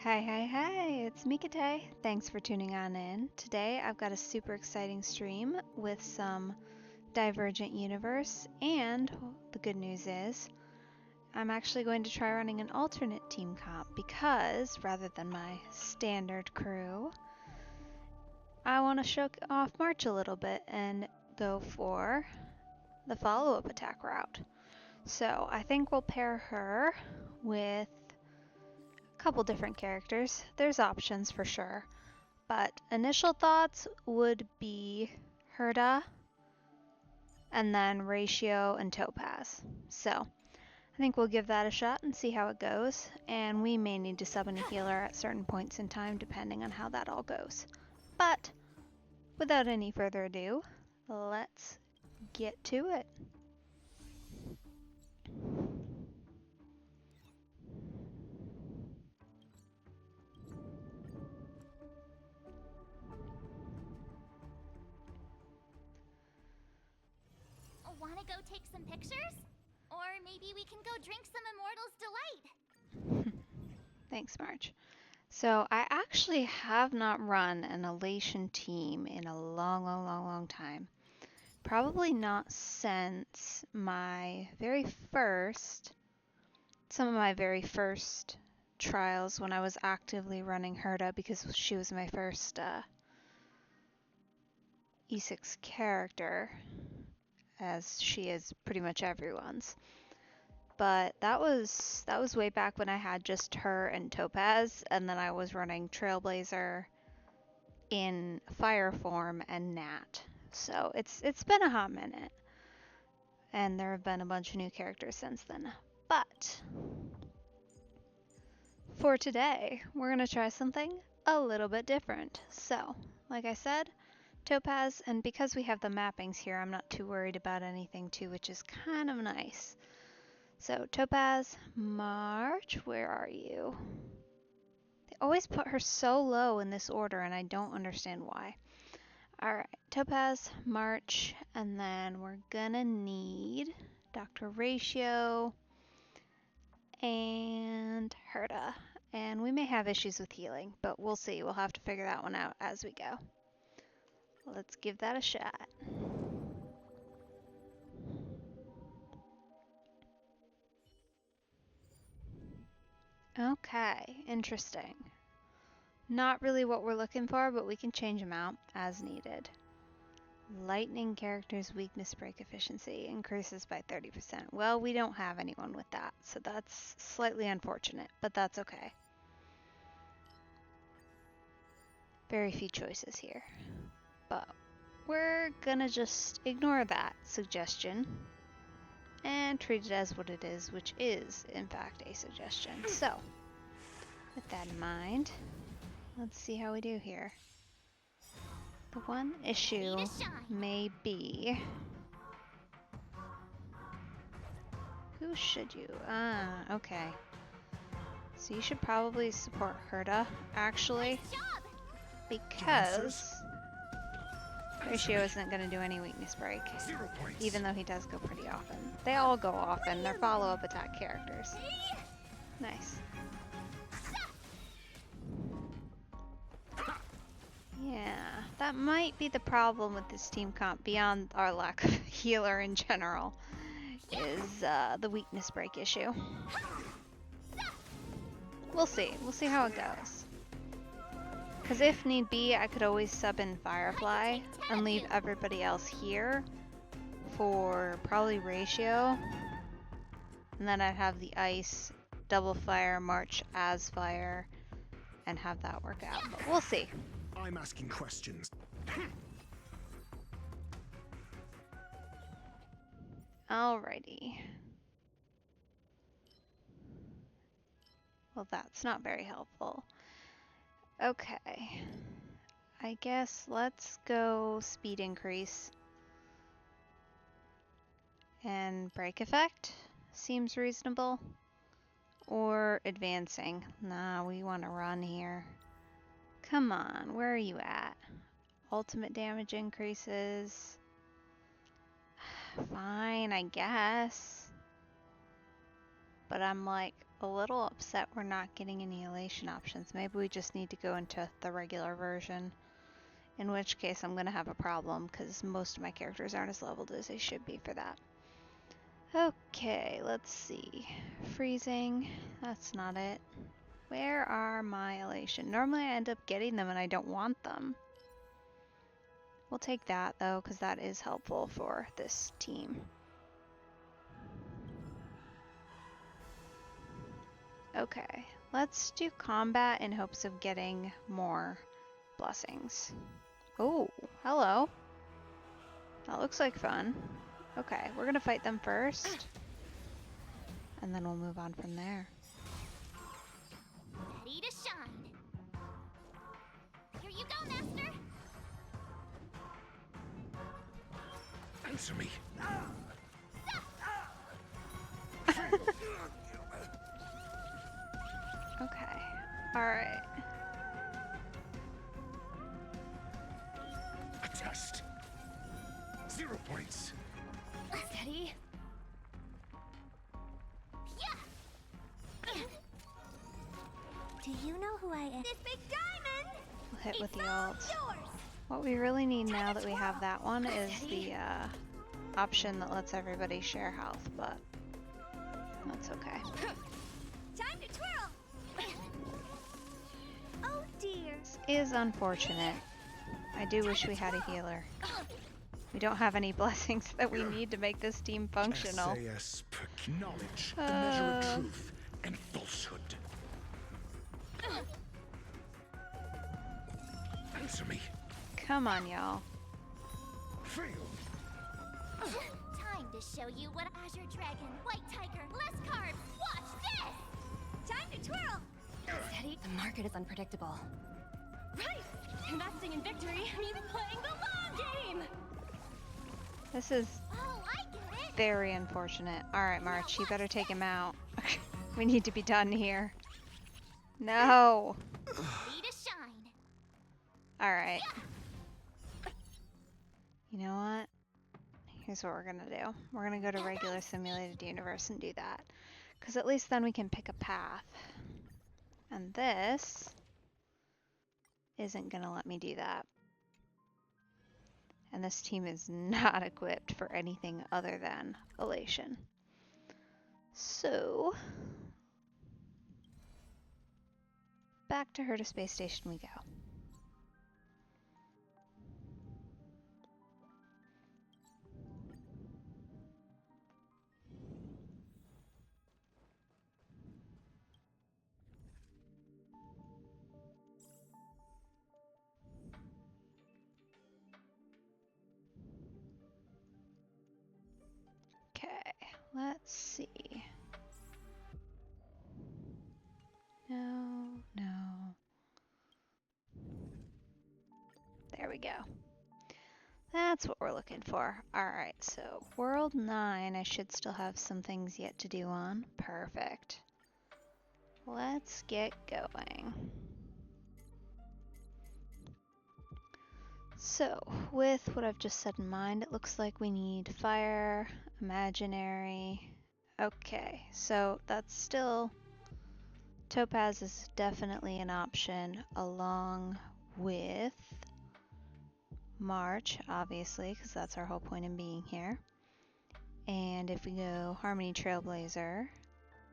Hi, it's Mikate. Thanks for tuning on in. Today I've got a super exciting stream with some Divergent universe, and the good news is I'm actually going to try running an alternate team comp because rather than my standard crew, I want to show off March a little bit and go for the follow-up attack route. So I think we'll pair her with couple different characters. There's options for sure, but initial thoughts would be Herda and then Ratio and Topaz. So I think we'll give that a shot and see how it goes, and we may need to summon a healer at certain points in time depending on how that all goes. But without any further ado, let's get to it. Wanna go take some pictures? Or maybe we can go drink some Immortal's Delight. Thanks, March. So I actually have not run an Elation team in a long time. Probably not since my very first, some of my very first trials when I was actively running Herda because she was my first E6 character, as she is pretty much everyone's. But that was way back when I had just her and Topaz, and then I was running Trailblazer in Fire form and Nat. So it's been a hot minute, and there have been a bunch of new characters since then. But for today, we're going to try something a little bit different. So, like I said, Topaz, and because we have the mappings here, I'm not too worried about anything too, which is kind of nice. So, Topaz, March, where are you? They always put her so low in this order, and I don't understand why. Alright, Topaz, March, and then we're gonna need Dr. Ratio and Herda. And we may have issues with healing, but we'll see. We'll have to figure that one out as we go. Let's give that a shot. Okay, interesting. Not really what we're looking for, but we can change them out as needed. Lightning character's weakness break efficiency increases by 30%. Well, we don't have anyone with that, so that's slightly unfortunate, but that's okay. Very few choices here. But we're gonna just ignore that suggestion and treat it as what it is, which is, in fact, a suggestion. So, with that in mind, let's see how we do here. The one issue may be... Who should you? Okay. So you should probably support Herda, actually, because Ratio isn't going to do any weakness break, even though he does go pretty often. They all go often. They're follow-up attack characters. Nice. Yeah, that might be the problem with this team comp, beyond our lack of healer in general, is the weakness break issue. We'll see. We'll see how it goes. Because if need be, I could always sub in Firefly and leave everybody else here for probably Ratio. And then I'd have the Ice, double Fire, March as Fire, and have that work out. But we'll see. I'm asking questions. Alrighty. Well, that's not very helpful. Okay. I guess let's go speed increase. And break effect seems reasonable. Or advancing. Nah, we want to run here. Come on, where are you at? Ultimate damage increases. Fine, I guess. but I'm like a little upset we're not getting any elation options. Maybe we just need to go into the regular version, in which case I'm gonna have a problem because most of my characters aren't as leveled as they should be for that. Okay, let's see. Freezing, that's not it. Where are my elation? Normally I end up getting them and I don't want them. We'll take that though, because that is helpful for this team. Okay, let's do combat in hopes of getting more blessings. Oh, hello. That looks like fun. Okay, we're gonna fight them first, and then we'll move on from there. Ready to shine. Here you go, Master. Answer me. Okay, alright. A test. 0 points. Steady. Yeah. Do you know who I am? This big diamond. We'll hit with the all ult. yours. What we really need now that we have that one is the option that lets everybody share health, but that's okay. Time to twirl. Oh dear. This is unfortunate. I do wish we had a healer. We don't have any blessings that we need to make this team functional. SAS knowledge, the measure of truth and falsehood. Answer me. Come on, y'all. Fail. Time to show you what Azure Dragon, White Tiger, less carbs. Watch this. Time to twirl. Steady, the market is unpredictable. Right! Investing in victory means playing the long game! This is Oh, I get it. very unfortunate. Alright, March, you better take him out. We need to be done here. No! Ready to shine. Alright. You know what? Here's what we're gonna do. We're gonna go to regular simulated universe and do that. Because at least then we can pick a path. And this isn't gonna let me do that. And this team is not equipped for anything other than elation. So, back to her to space station we go. Okay, let's see. No. There we go. That's what we're looking for. Alright, so World 9, I should still have some things yet to do on. Perfect. Let's get going. So, with what I've just said in mind, it looks like we need fire, imaginary. Okay, so that's still... Topaz is definitely an option along with March, obviously, because that's our whole point in being here. And if we go Harmony Trailblazer,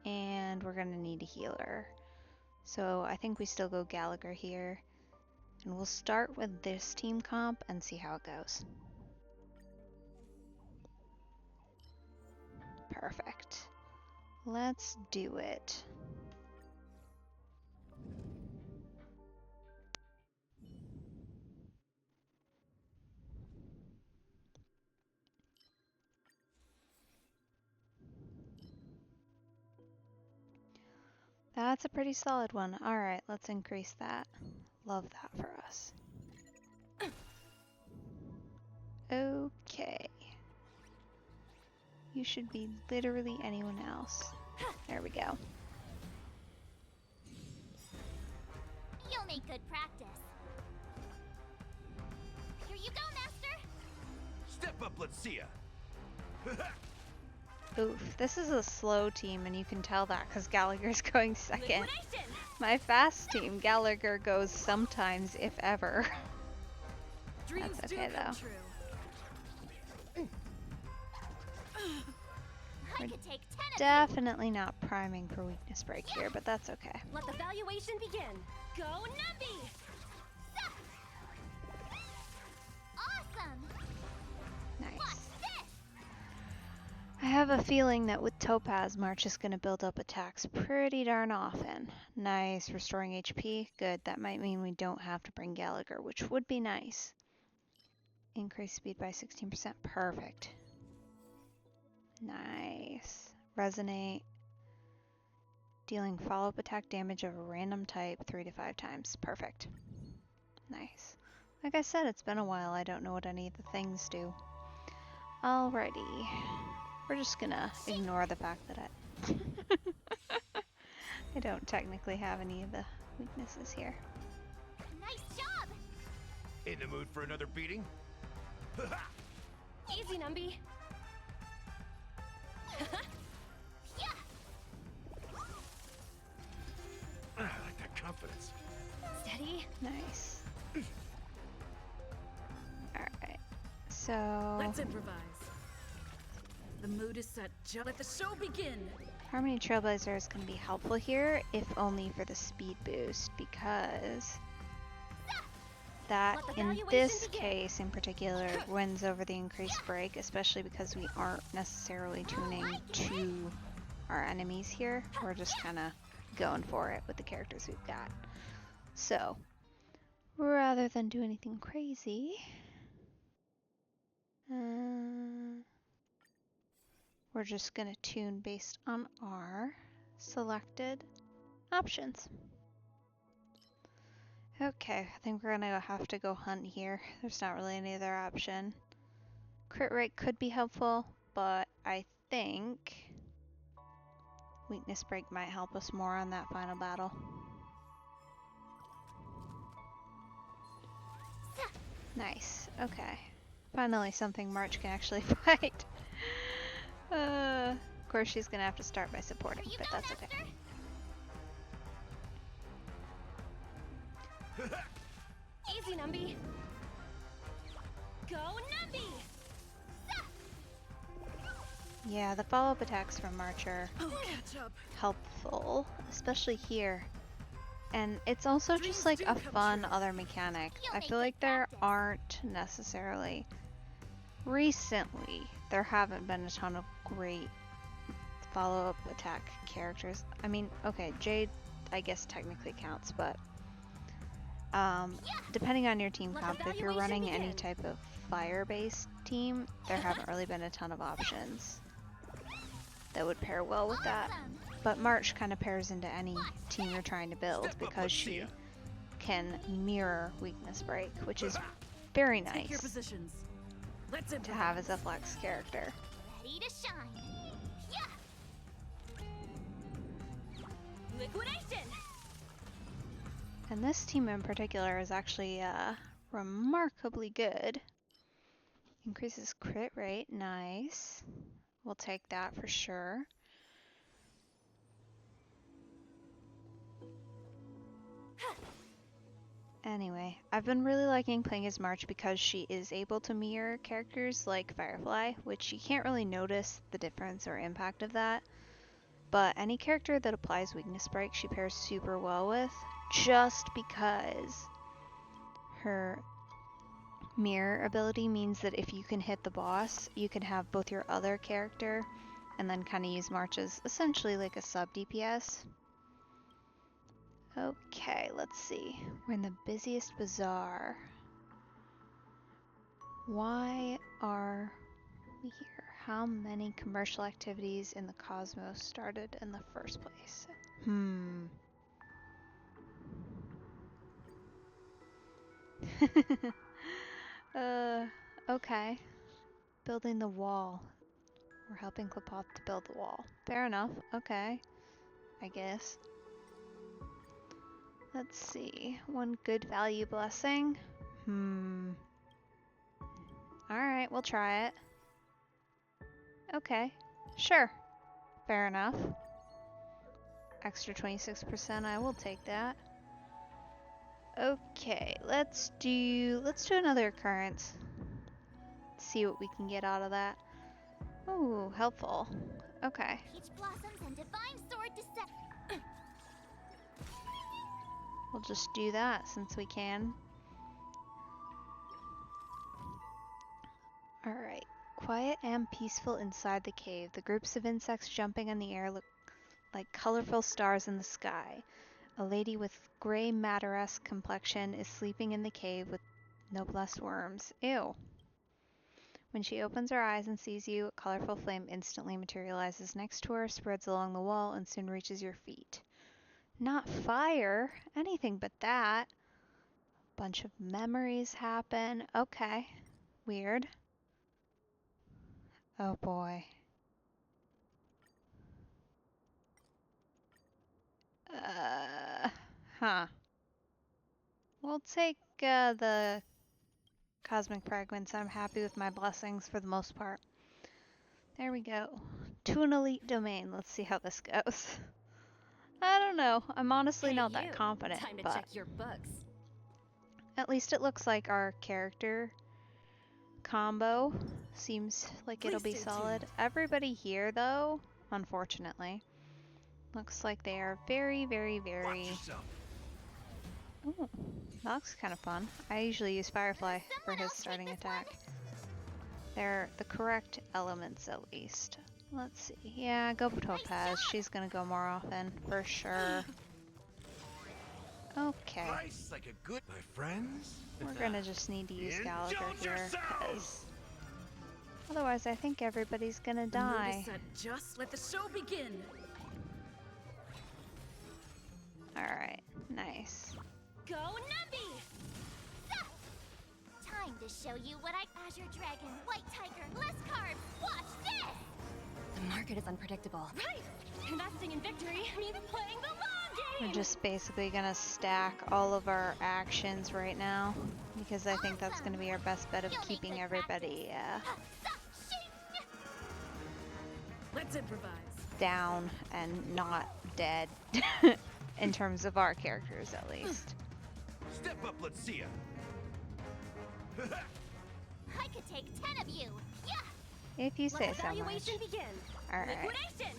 and we're going to need a healer. So I think we still go Gallagher here. And we'll start with this team comp and see how it goes. Perfect. Let's do it. That's a pretty solid one. Alright, let's increase that. Love that for us. Okay. You should be literally anyone else. There we go. You'll make good practice. Here you go, Master. Step up, let's see ya. Oof, this is a slow team, and you can tell that because Gallagher's going second. Liquidation! My fast team, Gallagher goes sometimes, if ever. Dreams That's do okay, come though. true. I could take 10 of Definitely not priming for weakness break here, but that's okay. Let the valuation begin. Go Numby! Awesome! Nice. This! I have a feeling that with Topaz, March is going to build up attacks pretty darn often. Nice, restoring HP. Good, that might mean we don't have to bring Gallagher, which would be nice. Increase speed by 16%. Perfect. Nice. Resonate. Dealing follow-up attack damage of a random type 3 to 5 times. Perfect. Nice. Like I said, it's been a while. I don't know what any of the things do. Alrighty. We're just gonna ignore the fact that I don't technically have any of the weaknesses here. Nice job! In the mood for another beating? Easy, Numby. Yeah! I like that confidence. Steady. Nice. Alright. So Let's improvise. The mood is set. Let the show begin. Harmony Trailblazer is going to be helpful here, if only for the speed boost, because that, Let the in valuation this begin. case in particular, wins over the increased break, especially because we aren't necessarily tuning to our enemies here. We're just kind of going for it with the characters we've got. So, rather than do anything crazy, we're just going to tune based on our selected options. Okay, I think we're gonna have to go hunt here. There's not really any other option. Crit rate could be helpful, but I think weakness break might help us more on that final battle. Nice, okay. Finally something March can actually fight. Of course she's gonna have to start by supporting, Here you but go, that's okay. Master. Easy, Numby. Go Numby! Yeah, the follow-up attacks from March are I'll catch up. helpful, especially here. And it's also just like a fun other mechanic. I feel like there aren't necessarily... Recently, there haven't been a ton of great follow-up attack characters. I mean, okay, Jade I guess technically counts, but depending on your team Let the comp, if you're valuation running any begin. type of fire-based team, there haven't really been a ton of options that would pair well with that. Awesome. But March kind of pairs into any team you're trying to build because she can mirror weakness break, which is very Take your nice positions. Let's to improvise. have as a flex character. Ready to shine. Yeah! Liquidation! And this team in particular is actually remarkably good. Increases crit rate, nice. We'll take that for sure. Anyway, I've been really liking playing as March because she is able to mirror characters like Firefly, which you can't really notice the difference or impact of that. But any character that applies weakness break, she pairs super well with, just because her mirror ability means that if you can hit the boss, you can have both your other character and then kind of use March as essentially like a sub DPS. Okay, let's see. We're in the busiest bazaar. Why are we here? How many commercial activities in the cosmos started in the first place? Okay. Building the wall. We're helping Klapoth to build the wall. Fair enough. Okay. I guess. Let's see. One good value blessing. Alright, we'll try it. Okay. Sure. Fair enough. Extra 26%, I will take that. Okay, let's do another occurrence. See what we can get out of that. Ooh, helpful. Okay. Peach blossoms and divine sword to set. We'll just do that since we can. Alright. Quiet and peaceful inside the cave. The groups of insects jumping in the air look like colorful stars in the sky. A lady with gray madder-esque complexion is sleeping in the cave with no blessed worms. Ew. When she opens her eyes and sees you, a colorful flame instantly materializes next to her, spreads along the wall, and soon reaches your feet. Not fire! Anything but that. Bunch of memories happen. Okay. Weird. Oh boy. Huh. We'll take the cosmic fragments. I'm happy with my blessings for the most part. There we go. To an elite domain. Let's see how this goes. I don't know. I'm honestly Hey, not that you. confident, Time to but check your books. at least it looks like our character combo seems like it'll be Please stay solid. tuned. Everybody here, though, unfortunately, looks like they are very, very, Watch very... yourself. Ooh, that looks kind of fun. I usually use Firefly for Someone his else take starting this attack. They're the correct elements, at least. Let's see. Yeah, go Topaz. She's gonna go more often, for sure. Okay. Nice, like a good, my friends. We're gonna just need to use Gallagher Indulge here, yourselves! because otherwise I think everybody's gonna The mood die. is set. Just let the show begin. Alright, nice. Go Numby! Time to show you what Azure Dragon, White Tiger, less carbs. Watch this! The market is unpredictable. Right! Investing in victory means playing the long game! We're just basically gonna stack all of our actions right now, because I think that's gonna be our best bet of You'll need keeping good everybody Let's improvise. down and not dead, in terms of our characters at least. Step up, let's see ya. I could take 10 of you. Yeah! If you say Let so much. evaluation begin. Alright. Liquidation!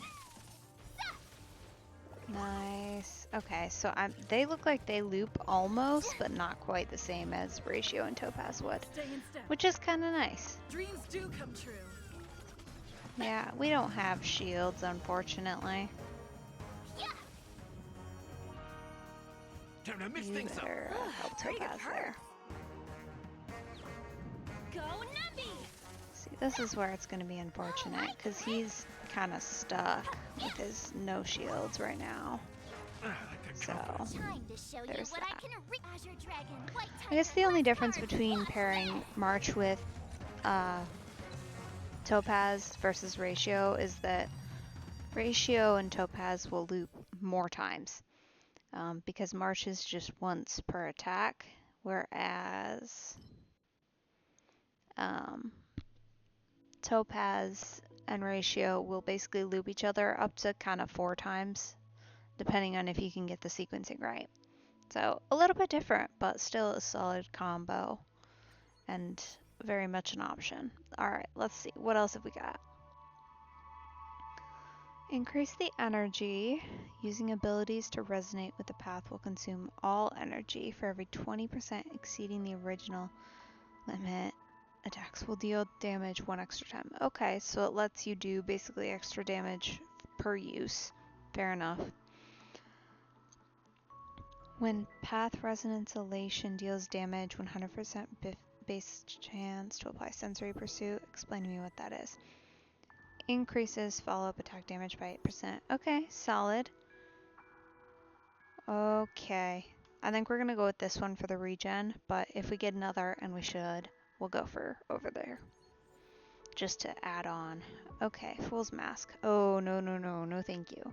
Nice. Okay, so they look like they loop almost, but not quite the same as Ratio and Topaz would, Stay in step. which is kind of nice. Dreams do come true. Yeah, we don't have shields, unfortunately. Yeah! Time to mix You things up. better help Topaz there. Go Numby! See, this is where it's going to be unfortunate, because he's kind of stuck with his no shields right now. I like that So, confidence. Time to show you There's what that. I can Azure Dragon, White Tiger, I guess the only less difference carbs. between Watch pairing this! March with Topaz versus Ratio is that Ratio and Topaz will loop more times, because March is just once per attack, whereas Topaz and Ratio will basically loop each other up to kind of 4 times, depending on if you can get the sequencing right. So a little bit different, but still a solid combo and very much an option. Alright, let's see. What else have we got? Increase the energy. Using abilities to resonate with the path will consume all energy. For every 20% exceeding the original limit, attacks will deal damage 1 extra time. Okay, so it lets you do basically extra damage per use. Fair enough. When path resonance elation deals damage, 100% base chance to apply sensory pursuit. Explain to me what that is. Increases follow-up attack damage by 8%. Okay, solid. Okay. I think we're going to go with this one for the regen, but if we get another, and we should, we'll go for over there. Just to add on. Okay, Fool's Mask. Oh, no, no, no, no thank you.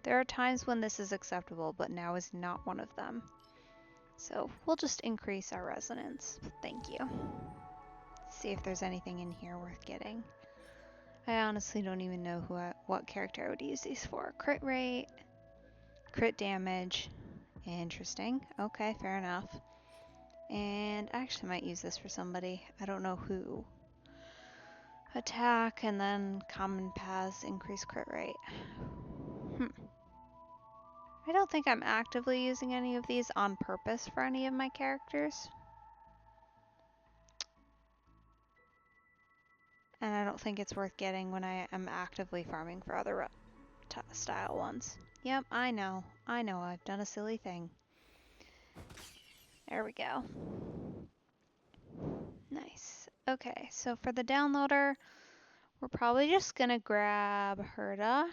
There are times when this is acceptable, but now is not one of them. So we'll just increase our resonance. Thank you. See if there's anything in here worth getting. I honestly don't even know what character I would use these for. Crit rate, crit damage. Interesting. Okay, fair enough. And I actually might use this for somebody. I don't know who. Attack and then common paths increase crit rate. I don't think I'm actively using any of these on purpose for any of my characters. And I don't think it's worth getting when I am actively farming for other style ones. Yep, I know. I've done a silly thing. There we go. Nice. Okay, so for the downloader, we're probably just gonna grab Herda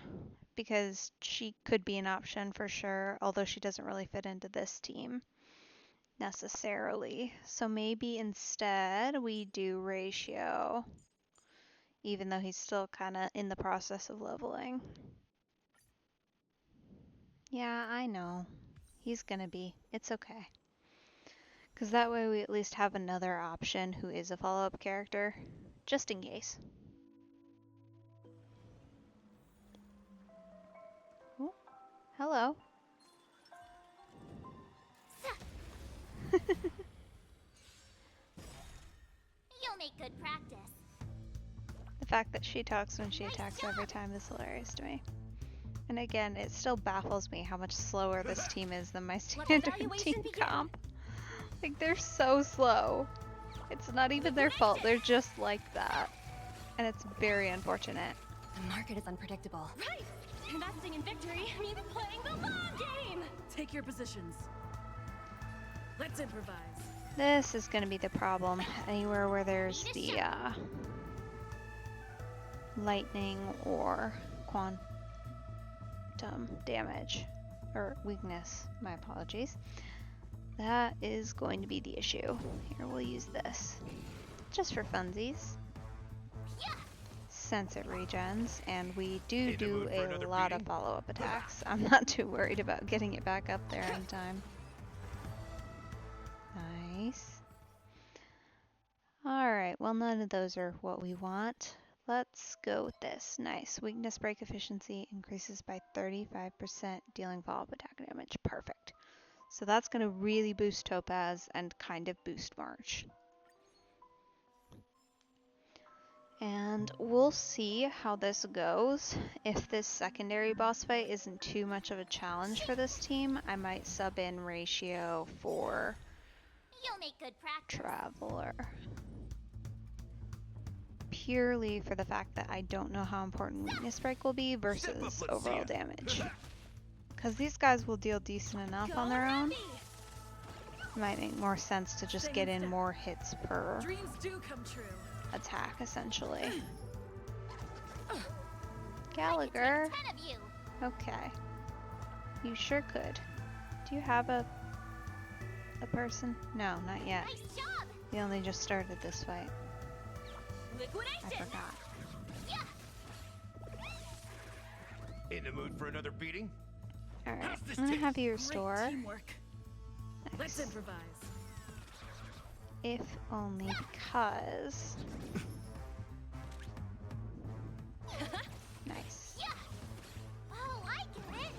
because she could be an option for sure, although she doesn't really fit into this team necessarily. So maybe instead we do Ratio, even though he's still kind of in the process of leveling. Yeah, I know. He's gonna be. It's okay. Because that way we at least have another option who is a follow-up character, just in case. Ooh, hello. You'll make good practice. The fact that she talks when she attacks every time is hilarious to me. And again, it still baffles me how much slower this team is than my standard team comp. Like, they're so slow. It's not even their fault, they're just like that. And it's very unfortunate. The market is unpredictable. Right! Investing in victory means playing the long game! Take your positions. Let's improvise. This is going to be the problem. Anywhere where there's the lightning or quantum damage, or weakness, my apologies. That is going to be the issue. Here, we'll use this. Just for funsies. Since it regens, and we do a lot of follow-up attacks. I'm not too worried about getting it back up there in time. Nice. Alright, well none of those are what we want. Let's go with this. Nice. Weakness break efficiency increases by 35%, dealing follow-up attack damage. Perfect. So that's going to really boost Topaz and kind of boost March. And we'll see how this goes. If this secondary boss fight isn't too much of a challenge for this team, I might sub in Ratio for You'll make good practice. Traveler. Purely for the fact that I don't know how important weakness break will be versus overall damage. Because these guys will deal decent enough on their own. It might make more sense to just get in more hits per Dreams do come true. attack, essentially. Gallagher. 10 of you. Okay. You sure could. Do you have a person? No, not yet. Nice job. We only just started this fight. I Liquidation. forgot. In the mood for another beating? Alright, How's this I'm gonna taste? have you Great restore. teamwork. Let's Nice. improvise. If only because. Nice. Yeah. Oh, I get it.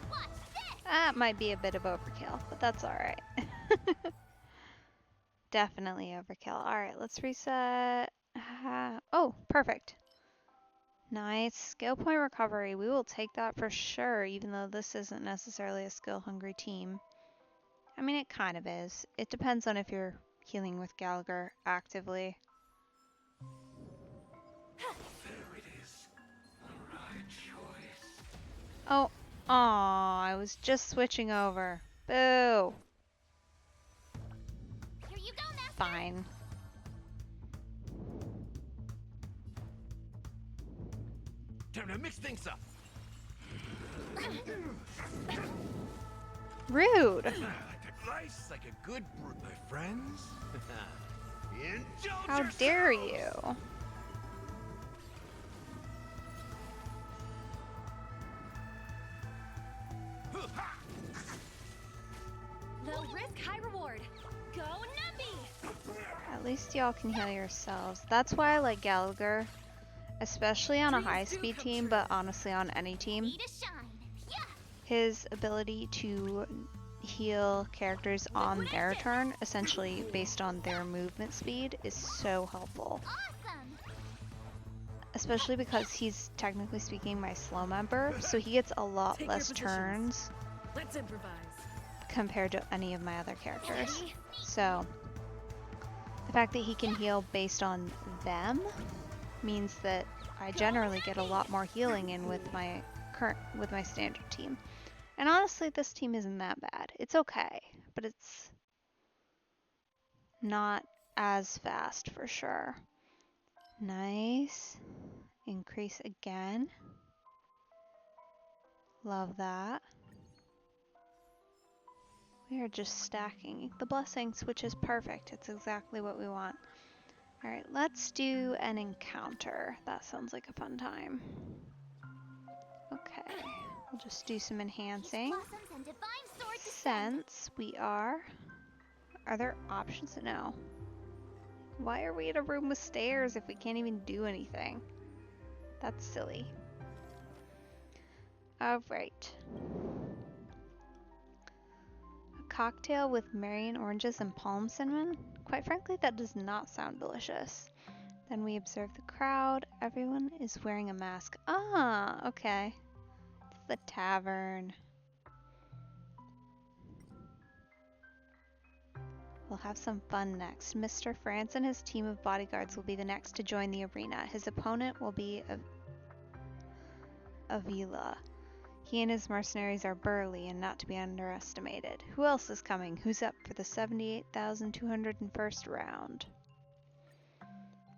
Watch this. That might be a bit of overkill, but that's alright. Definitely overkill. Alright, let's reset. Oh, perfect. Nice. Skill point recovery. We will take that for sure, even though this isn't necessarily a skill-hungry team. I mean, it kind of is. It depends on if you're healing with Gallagher actively. There it is. The right choice. Oh, aw, I was just switching over. Boo. Here you go, Master. Fine. Time to mix things up. Rude. Like a slice, like a good brew, my friends. Indulge How dare yourselves. you? Low risk, high reward. Go Numpy! At least y'all can heal yourselves. That's why I like Gallagher. especially on a Dreams do high-speed come team, true. but honestly on any team. Need to shine. Yeah. His ability to heal characters on their turn, essentially based on their movement speed, is so helpful. Awesome. Especially because he's technically speaking my slow member, so he gets a lot Take your less positions. turns Let's improvise. compared to any of my other characters. So the fact that he can heal based on them means that I generally get a lot more healing in with my standard team. And honestly, this team isn't that bad. It's okay, but it's not as fast for sure. Nice. Increase again. Love that. We are just stacking the blessings, which is perfect. It's exactly what we want. Alright, let's do an encounter. That sounds like a fun time. Okay, we'll just do some enhancing. Blossoms and divine sword descend. Since we are there options? No. Why are we in a room with stairs if we can't even do anything? That's silly. Alright. A cocktail with Marion oranges and palm cinnamon? Quite frankly, that does not sound delicious. Then we observe the crowd. Everyone is wearing a mask. Ah, okay. It's the tavern. We'll have some fun next. Mr. France and his team of bodyguards will be the next to join the arena. His opponent will be Avila. He and his mercenaries are burly and not to be underestimated. Who else is coming? Who's up for the 78,201st round?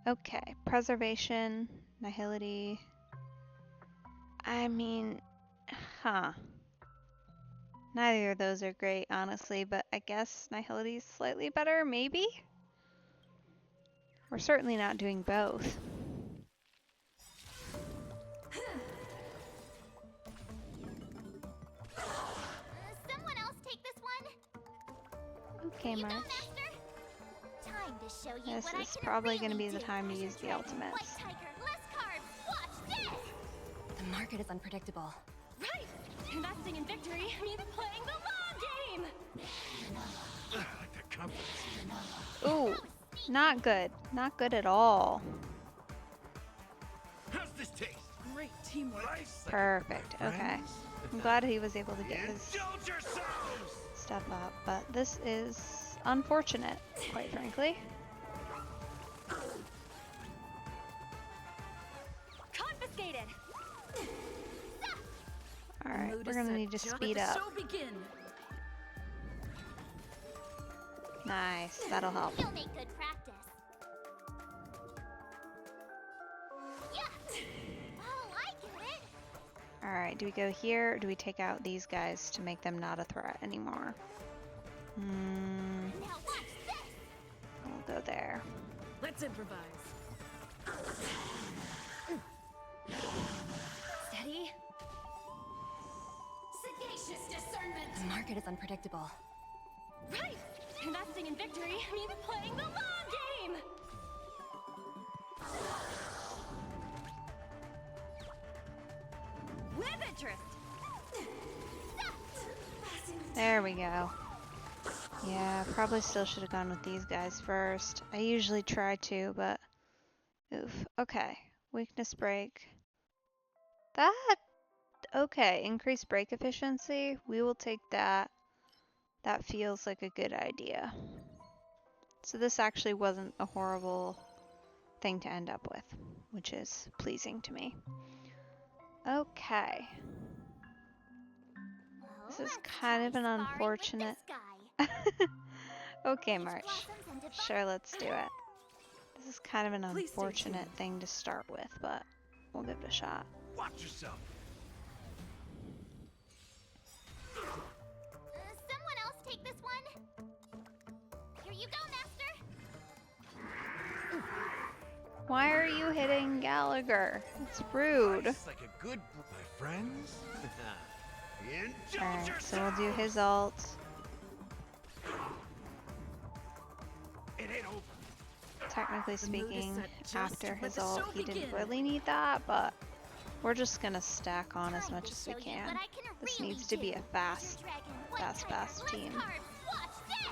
Okay, preservation, nihility. I mean, neither of those are great, honestly, but I guess nihility is slightly better, maybe? We're certainly not doing both. Someone else take this one. Okay, You go, March. Master. Time to show you This what I is can probably really going to be the do. time to use the White ultimates. tiger, less carbs. Watch this. The market is unpredictable. Right! Investing in victory means playing the long game! I like that confidence. Ooh, not good. Not good at all. How's this taste? Great teamwork. Life's like Perfect, my okay. friends. I'm glad he was able to get his Indulge yourselves! stuff up, but this is unfortunate, quite frankly. Confiscated! Alright, Mood we're is gonna set. need to Let speed the up. show begin. Nice, that'll help. You'll make good practice. Yeah. Oh, I get it. Alright, do we go here or do we take out these guys to make them not a threat anymore? Now watch this. We'll go there. Let's improvise. Steady. Sagacious discernment. The market is unpredictable. Right! Investing in victory means playing the long game! With interest! There we go. Yeah, probably still should have gone with these guys first. I usually try to, but oof. Okay, weakness break. That, okay, increased break efficiency. We will take that. That feels like a good idea. So this actually wasn't a horrible thing to end up with, which is pleasing to me. Okay. Well, This is let's kind of try an sparring with unfortunate... this guy. Okay, Peach March. blossoms and divine- Sure, let's do it. This is kind of an Please stay unfortunate tuned. thing to start with, but we'll give it a shot. Watch yourself. Someone else take this one. Here you go, Master. Why are you hitting Gallagher? It's rude. Life's like a good my friends. Indulge Alright, so we'll yourselves! do his ult. It ain't over. technically The mood is speaking, set just after to let his the ult, show he didn't begin. really need that, but we're just gonna stack on as Time much to as we show you can. what I can This really needs to be do. a fast Dragon, white tiger, less team, carbs. Watch this.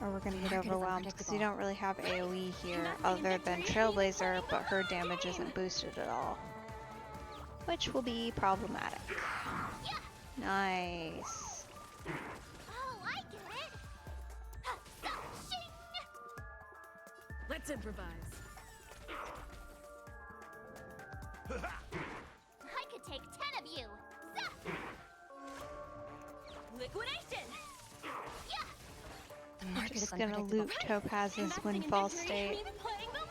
or we're gonna get Market is overwhelmed because you unpredictable. don't really have AoE here Investing in other than victory, Trailblazer, even but playing her the damage game. isn't boosted at all, which will be problematic. Yeah. Nice. Oh, I get it. Shing. Let's improvise. I could take 10 of you. Zah. Liquidation! Yeah. The I'm market is just gonna unpredictable. loot Topaz's Investing in windfall victory, state, even playing the long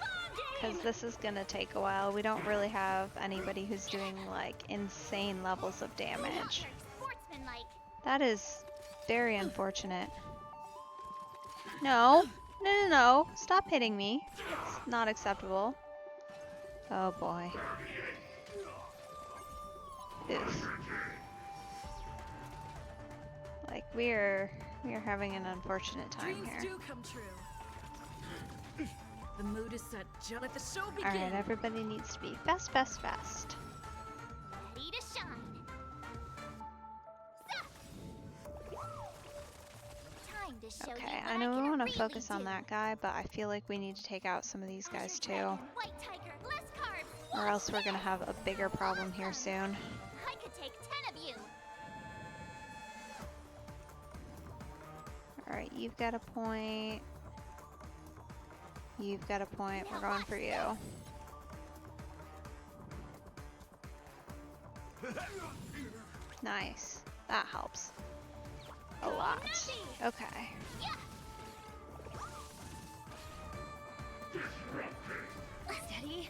because game. this is gonna take a while. We don't really have anybody who's doing like insane levels of damage. Very sportsmanlike. That is very unfortunate. No, no, no, no. Stop hitting me. It's not acceptable. Oh boy. Oof. Like we're having an unfortunate time Dreams here. do come true. The mood is set just let the show begin. Alright, everybody needs to be fast, fast, fast. Ready to shine. Time to show you Okay, what I know we can want to really focus on do. that guy, but I feel like we need to take out some of these guys too, Dragon, white tiger, less carbs. or else we're gonna have a bigger problem here soon. I could take 10 of you. Alright, you've got a point. You've got a point. We're going for you. Nice. That helps. A lot. Okay. Steady.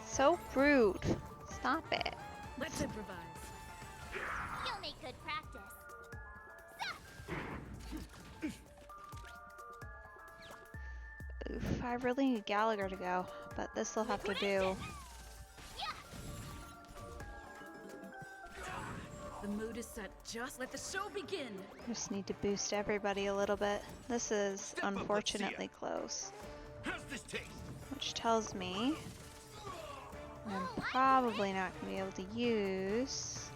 So rude. Stop it. Let's improvise. You'll make good practice. Oof, I really need Gallagher to go, but this will have to do. The mood is set just let the show begin. Just need to boost everybody a little bit. This is Step up, let's see unfortunately it. close, How's this taste? which tells me I'm probably not going to be able to use.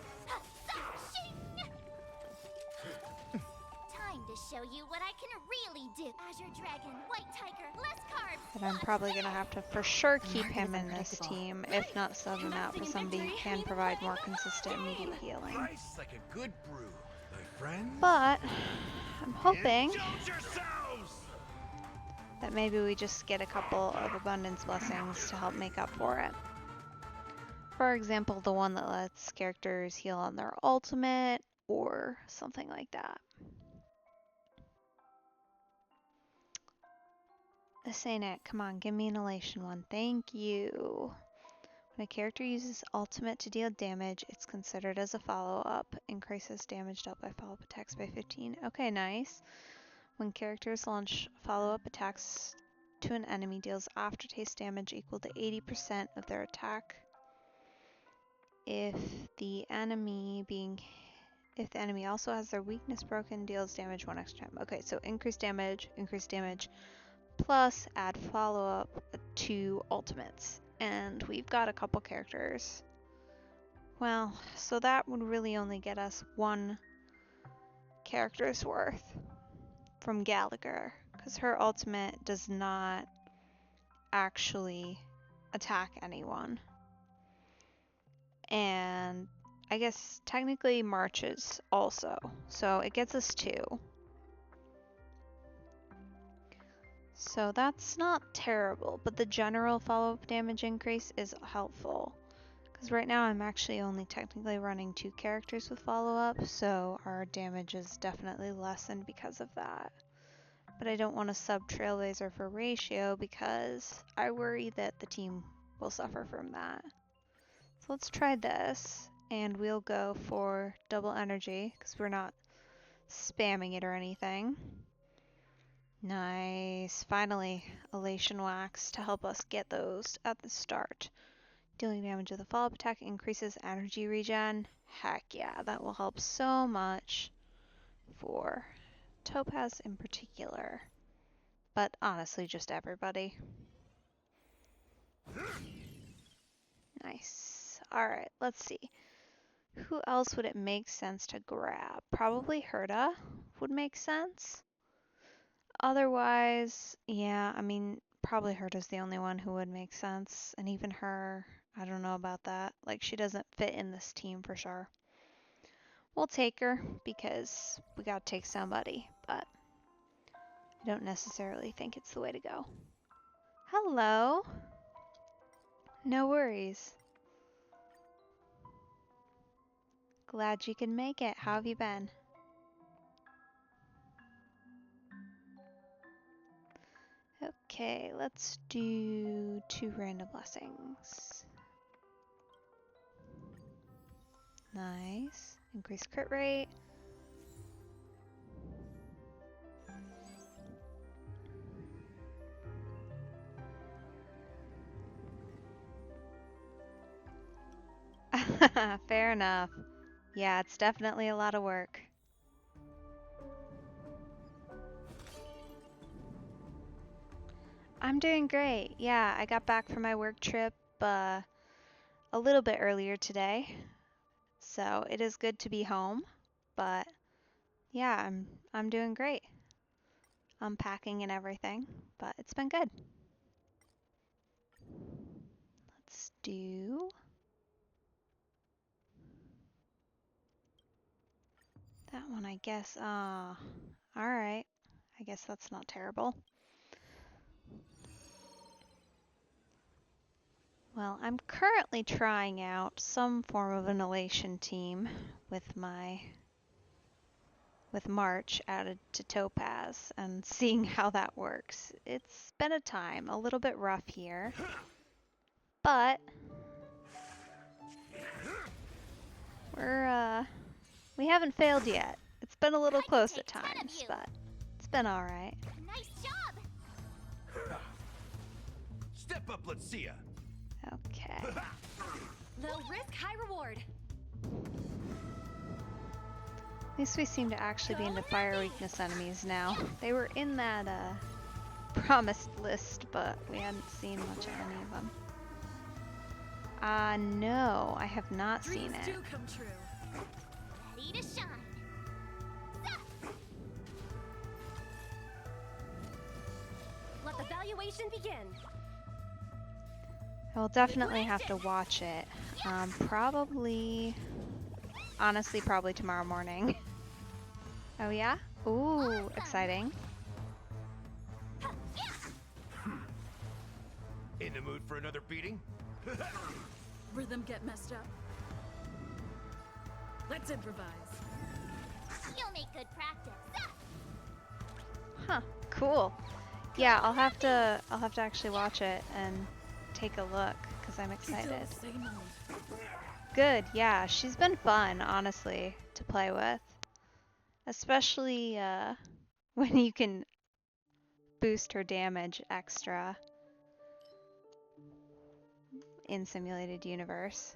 Time to show you what I can really do. Azure Dragon, White Tiger, less carbs. But I'm probably going to have to for sure keep market him is in this unpredictable. team, if not sub him out for somebody who can provide more consistent immediate healing. Nice like a good brew, my friends. But I'm hoping Indulge yourselves! that maybe we just get a couple of abundance blessings to help make up for it. For example, the one that lets characters heal on their ultimate or something like that. This ain't it. Come on, give me an elation one. Thank you. When a character uses ultimate to deal damage, it's considered as a follow-up. Increases damage dealt by follow-up attacks by 15. Okay, nice. When characters launch follow-up attacks to an enemy, deals aftertaste damage equal to 80% of their attack. If the enemy also has their weakness broken, deals damage one extra time. Okay, so increased damage, plus add follow-up to ultimates. And we've got a couple characters. Well, so that would really only get us one character's worth from Gallagher, because her ultimate does not actually attack anyone. And I guess technically marches also, so it gets us 2. So that's not terrible, but the general follow-up damage increase is helpful. Because right now I'm actually only technically running 2 characters with follow-up, so our damage is definitely lessened because of that. But I don't want to sub Trailblazer for ratio because I worry that the team will suffer from that. So let's try this, and we'll go for double energy because we're not spamming it or anything. Nice. Finally, Elation Wax to help us get those at the start. Dealing damage with a follow-up attack increases energy regen. Heck yeah, that will help so much for Topaz in particular. but honestly just everybody. Nice. Alright, let's see. Who else would it make sense to grab? Probably Herta would make sense. Otherwise, yeah, I mean, probably Herta's the only one who would make sense. And even her, I don't know about that. Like, she doesn't fit in this team for sure. We'll take her because we gotta take somebody, but I don't necessarily think it's the way to go. Hello. No worries. Glad you can make it. How have you been? Okay, let's do 2 random blessings. Nice. Increase crit rate. Fair enough. Yeah, it's definitely a lot of work. I'm doing great. Yeah, I got back from my work trip a little bit earlier today. So it is good to be home, but yeah, I'm doing great. Unpacking and everything, but it's been good. Let's do that one, I guess. All right. I guess that's not terrible. Well, I'm currently trying out some form of an elation team with March added to Topaz and seeing how that works. It's been a time, a little bit rough here, but we haven't failed yet. It's been a little close at times, but it's been all right. Nice job! Step up, let's see ya. Okay. Low risk, high reward. At least we seem to actually be into fire weakness enemies now. They were in that promised list, but we hadn't seen much of any of them. No, I have not seen it. Dreams do come true. Ready to shine. Let the valuation begin. I will definitely have to watch it. Honestly, probably tomorrow morning. Oh yeah? Ooh, exciting. In the mood for another beating? Rhythm get messed up. Let's improvise. You'll make good practice. Huh, cool. Yeah, I'll have to actually watch it and take a look because I'm excited. Still same old. Good, yeah, she's been fun, honestly, to play with. Especially when you can boost her damage extra in Simulated Universe.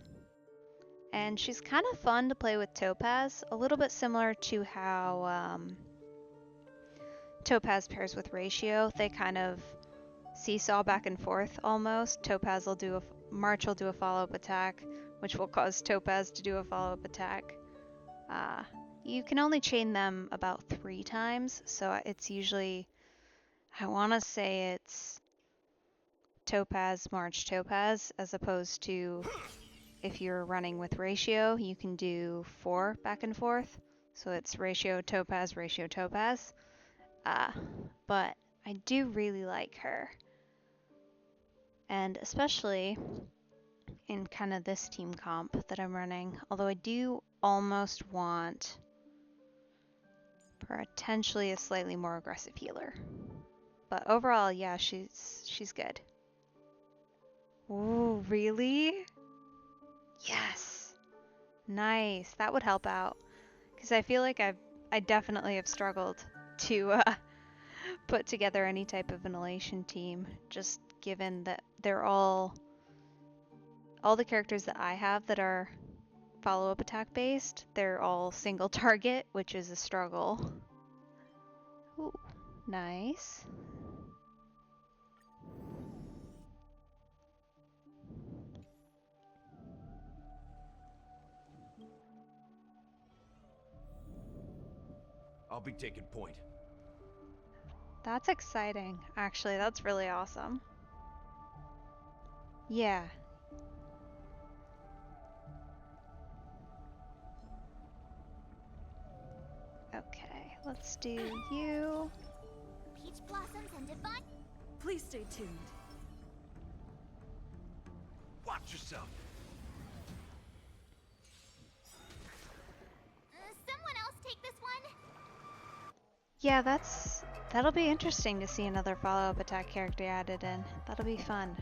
And she's kind of fun to play with Topaz, a little bit similar to how Topaz pairs with Ratio. They kind of seesaw back and forth almost. March will do a follow-up attack, which will cause Topaz to do a follow-up attack. You can only chain them about 3 times, so it's usually, I want to say it's Topaz, March, Topaz, as opposed to if you're running with Ratio, you can do 4 back and forth. So it's Ratio, Topaz, Ratio, Topaz. But I do really like her. And especially in kind of this team comp that I'm running, although I do almost want potentially a slightly more aggressive healer. But overall, yeah, she's good. Ooh, really? Yes. Nice. That would help out. Because I feel like I definitely have struggled to put together any type of annihilation team, just given that they're all the characters that I have that are follow-up attack based, they're all single target, which is a struggle. Ooh, nice. I'll be taking point. That's exciting. Actually, that's really awesome. Yeah. Okay, let's do you. Peach Blossoms and Divine. Please stay tuned. Watch yourself. Someone else take this one? Yeah, that'll be interesting to see another follow-up attack character added in. That'll be fun.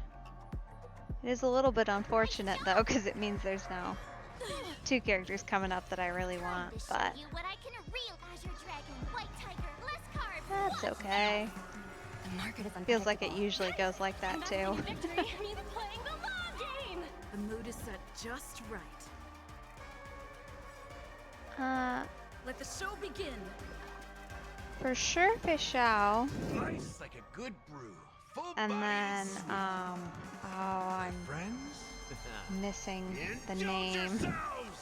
It is a little bit unfortunate though, because it means there's no 2 characters coming up that I really want, To show but you what I can real Azure Dragon, White Tiger, less carbs. that's Watch okay. The market is Feels like it unpredictable. usually goes like that Investing too. in victory means playing the long game. The mood is set just right. Let the show begin. For sure Fishao, Nice like a good brew. Full and body then, sweet. oh, I'm Friends? missing the Indulge name. yourselves!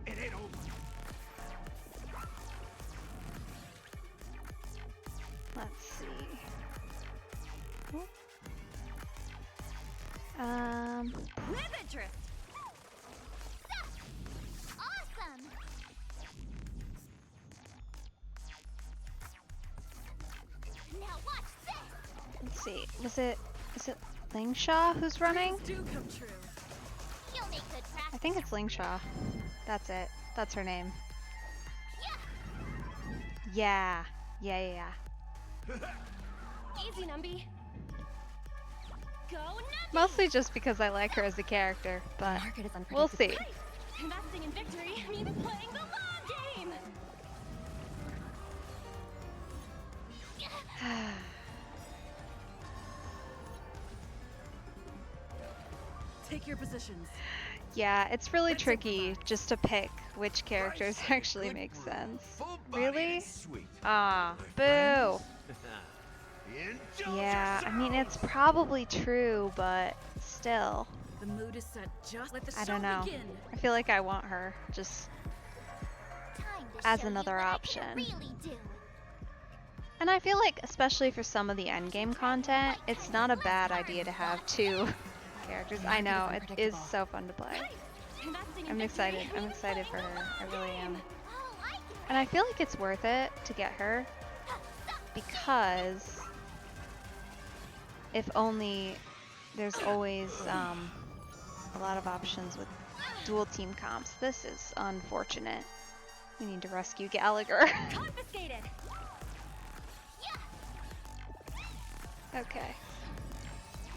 It ain't over. Let's see. Live interest. Awesome! Now watch this! Let's see. Is it Lingshaw who's running? Dreams do come true. You'll make good practice. I think it's Lingshaw. That's it. That's her name. Yeah! Yeah. Easy, Numby. Go, Numby. Mostly just because I like her as a character, The but market is unpredictable. we'll see. Right. Investing in victory means playing the long game. Take your positions. Yeah, it's really Let's tricky improvise. just to pick which characters Nice like a actually good make brew. sense. Full-bodied Really? and sweet. Ah, My boo. friends? Indulge Yeah, I mean, it's yourselves! probably true, but still, The mood is set just. Let the show I don't know. begin. I feel like I want her just, Time to As show you another what option. I can really do. and I feel like, especially for some of the endgame content, it's not a bad idea to have 2 characters. I know, it is so fun to play. Investing in I'm victory excited. I'm means excited for playing her. the I long really am. game. Oh, I can And I feel like it's worth it to get her because if only there's always a lot of options with dual team comps. This is unfortunate. We need to rescue Gallagher. Confiscated. Okay.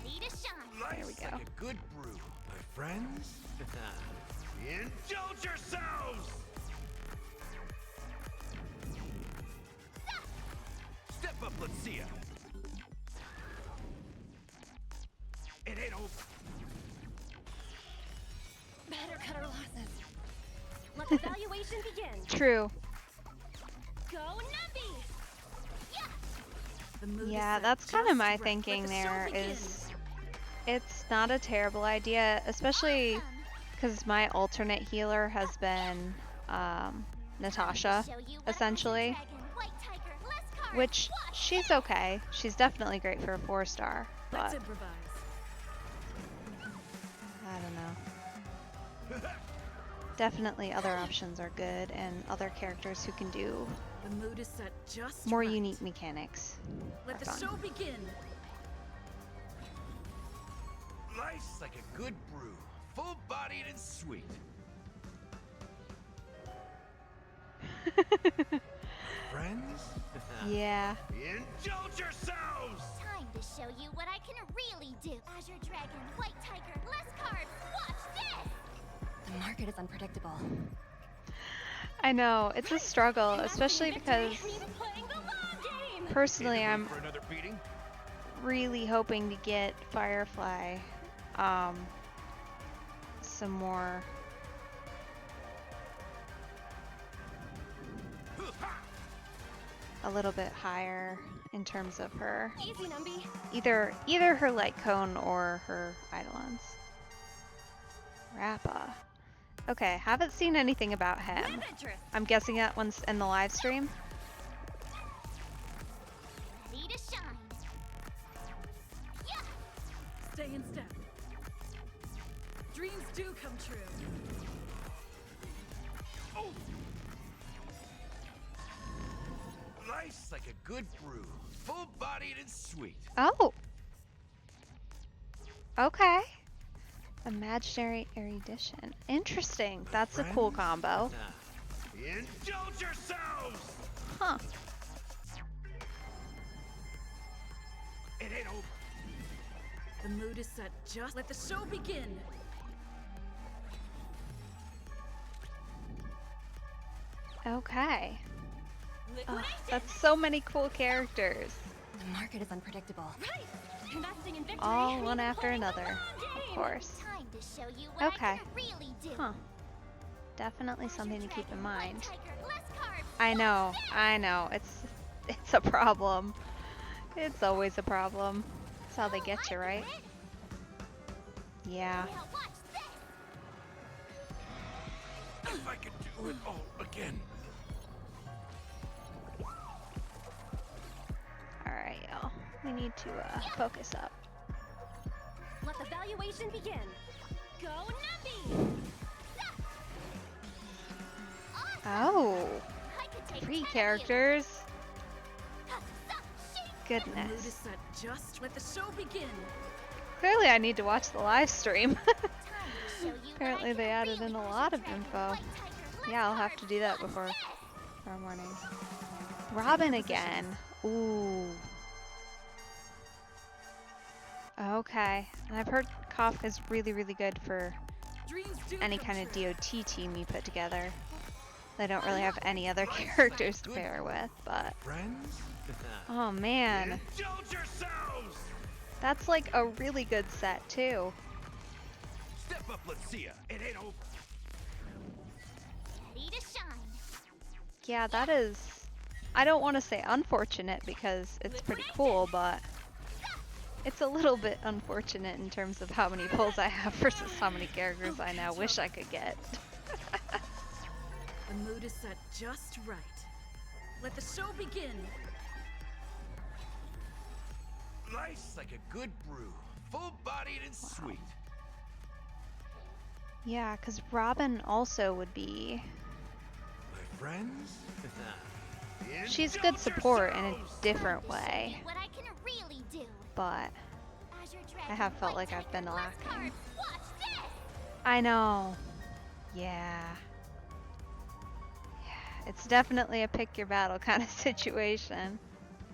ready to shine. Nice There we like go. a good brew, my friends. Indulge yourselves! Step up, let's see ya. It ain't over. Better cut our losses. Let the valuation begin. True. Go, Numby. The mood is Yeah, set that's kind of just my right. thinking Let the show there begin. is it's not a terrible idea, especially because my alternate healer has been Natasha, Show you what essentially, Azure Dragon, White Tiger, less carbs. which Watch she's okay. She's definitely great for a 4-star, Let's but improvise. I don't know. Definitely other options are good and other characters who can do The mood is set just more right. unique mechanics Let are the fun. show begin. Nice like a good brew, full-bodied and sweet. Friends? Yeah. Indulge yourselves! Time to show you what I can really do. Azure Dragon, White Tiger, less carbs. Watch this! The market is unpredictable. I know, it's a struggle, Investing in especially victory because means playing the long game. personally In the mood I'm for another beating? really hoping to get Firefly some more a little bit higher in terms of her Easy, Numby. either her light cone or her eidolons. Rappa. Okay, haven't seen anything about him. With interest. I'm guessing that one's in the live stream. Ready to shine. Yeah. Stay in step. Dreams do come true. Oh! Life's like a good brew, full-bodied and sweet. Oh! Okay. Imaginary erudition. Interesting. That's a cool combo. Indulge yourselves! Huh. It ain't over. The mood is set. Just let the show begin. Okay. Liquidation. That's so many cool characters. The market is unpredictable. Right. Investing in victory. All means one after playing the another. long Of game. course. Time to show you what I Okay. can really do. Huh. Definitely something to keep in Dragon, mind. white tiger, less carbs. I know. It's a problem. It's always a problem. That's how they Oh, get I you, right? get it. Yeah. Now watch this. If I could do it all again. Alright, y'all. We need to focus up. Let the valuation begin. Go Numby! Oh, I could take 10 3 of you. characters. The mood is Goodness. set. Just let the show begin. Clearly I need to watch the live stream. Time to show you what Apparently I they can added really in a do. lot of Dragon, info. white tiger, less Yeah, I'll have to carbs. do that Watch before this. tomorrow morning. Robin again. Ooh. Okay. And I've heard Kafka's really, really good for Dreams do any come kind of true. DOT team you put together. They don't really have any other characters to pair with, but Friends? oh man, Indulge yourselves! that's like a really good set too. Step up, let's see ya. It ain't over. Ready to shine. Yeah, that is, I don't want to say unfortunate because it's pretty cool, but it's a little bit unfortunate in terms of how many pulls I have versus how many characters I now wish I could get. The mood is set just right. Let the show begin. Life's like a good brew, full-bodied and sweet. Yeah, because Robin also would be, My friends? she's good Indulge support in a yourselves! different Time to show way, you what I can really do. but Azure I Dragon, have felt white like I've been tiger, less lacking. carbs. Watch this. I know. Yeah. Yeah, it's definitely a pick your battle kind of situation,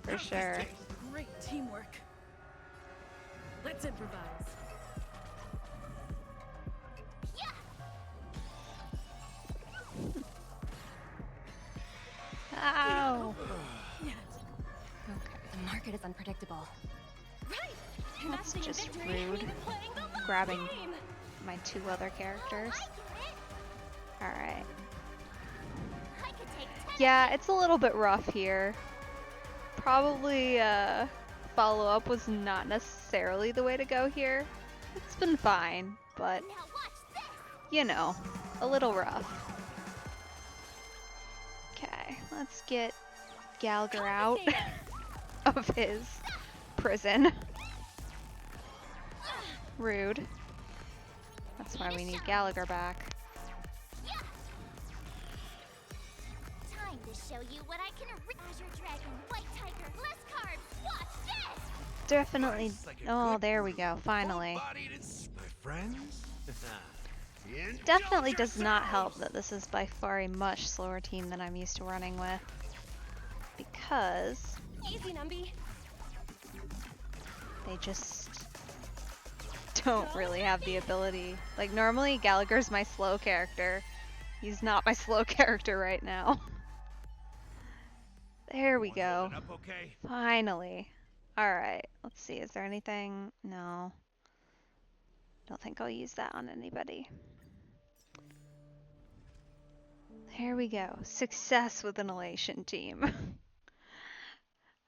for sure. Great teamwork. Let's improvise. Yeah. Ow! Yet. Okay, The market is unpredictable. Right. That's Investing in just victory rude. means playing the long Grabbing game. my 2 other characters. I get it. Alright. I could take 10 Yeah, it's a little bit rough here. Probably, follow-up was not necessarily the way to go here. It's been fine, but, Now watch this. you know, a little rough. Okay, let's get Gallagher out of his prison. Rude. That's why we need Gallagher back. Yeah. Time to show you what I can. Azure Dragon, white tiger, less carbs. Watch this. Definitely. Life's like a Oh, good there we go. Finally. full-bodied and my friends? Indulge Definitely does not help yourselves! that this is by far a much slower team than I'm used to running with. Because Easy, Numby. they just don't really have the ability. Like, normally Gallagher's my slow character. He's not my slow character right now. There we One go. holding up okay? Finally. Alright, let's see. Is there anything? No. Don't think I'll use that on anybody. There we go. Success with an Elation team.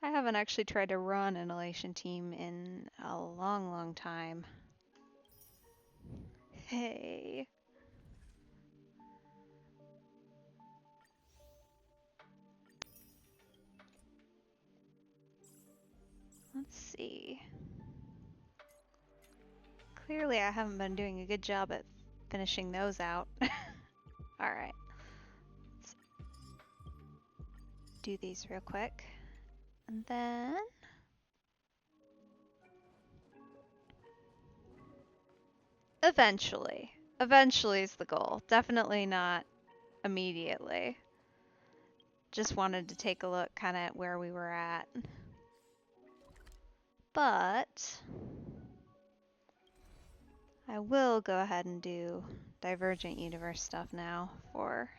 I haven't actually tried to run an Elation team in a long, long time. Okay. Let's see. Clearly I haven't been doing a good job at finishing those out. Alright. Let's do these real quick. And then... Eventually. Eventually is the goal. Definitely not immediately. Just wanted to take a look kind of at where we were at. But I will go ahead and do Divergent Universe stuff now for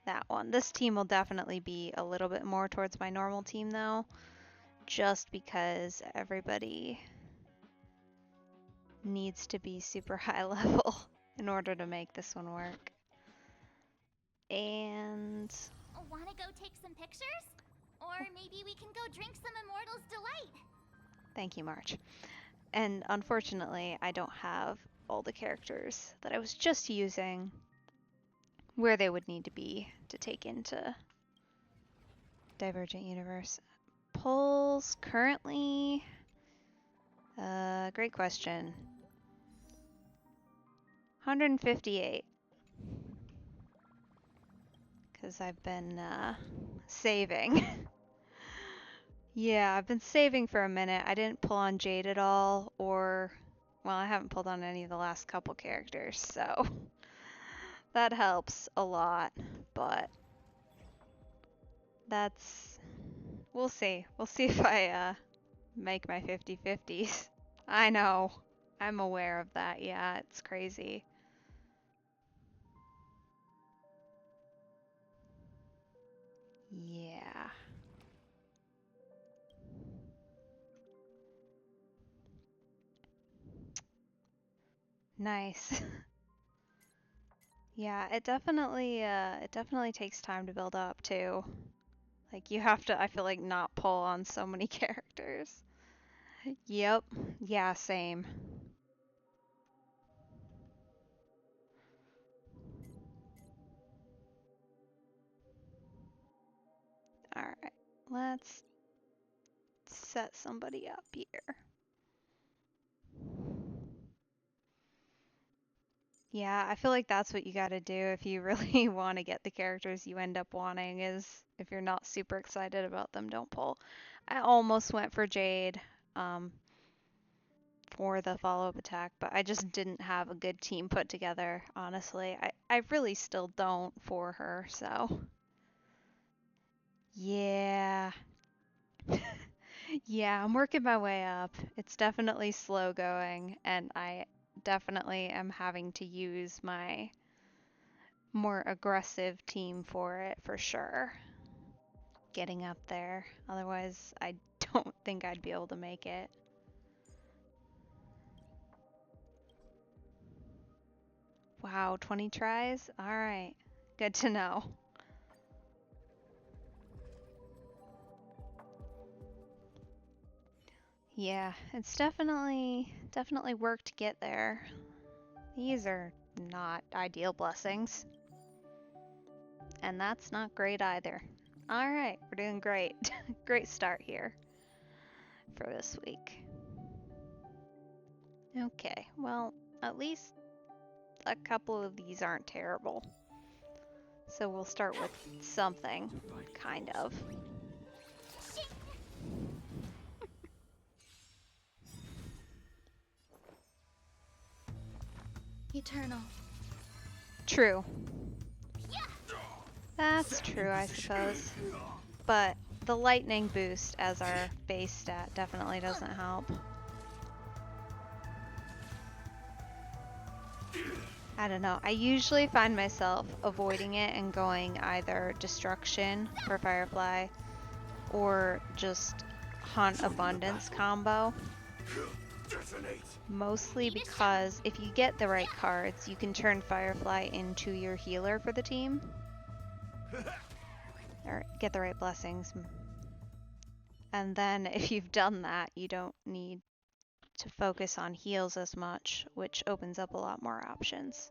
that one. This team will definitely be a little bit more towards my normal team though, just because everybody needs to be super high level in order to make this one work. And Wanna go take some pictures? Or maybe we can go drink some Immortal's Delight. thank you, March. And unfortunately, I don't have all the characters that I was just using where they would need to be to take into Divergent Universe. Polls currently, great question. 158. Because I've been saving. Yeah, I've been saving for a minute. I didn't pull on Jade at all, or, well, I haven't pulled on any of the last couple characters, so that helps a lot, but that's, we'll see. We'll see if I make my 50-50s. I know. I'm aware of that. Yeah, it's crazy. Yeah. Nice. Yeah, it definitely takes time to build up too. Like you have to, I feel like, not pull on so many characters. Yep. Yeah, same. Alright, let's set somebody up here. Yeah, I feel like that's what you gotta do if you really want to get the characters you end up wanting, is if you're not super excited about them, don't pull. I almost went for Jade for the follow-up attack, but I just didn't have a good team put together, honestly. I really still don't for her, so... Yeah. Yeah, I'm working my way up. It's definitely slow going, and I definitely am having to use my more aggressive team for it, for sure. Getting up there. Otherwise, I don't think I'd be able to make it. Wow, 20 tries? Alright. Good to know. Yeah, it's definitely work to get there. These are not ideal blessings. And that's not great either. Alright, we're doing great. Great start here for this week. Okay, well, at least a couple of these aren't terrible. So we'll start with something, kind of. Eternal. True. That's true, I suppose. But the lightning boost as our base stat definitely doesn't help. I don't know. I usually find myself avoiding it and going either destruction for Firefly or just hunt abundance combo. Mostly because if you get the right cards, you can turn Firefly into your healer for the team. Or get the right blessings. And then if you've done that, you don't need to focus on heals as much, which opens up a lot more options.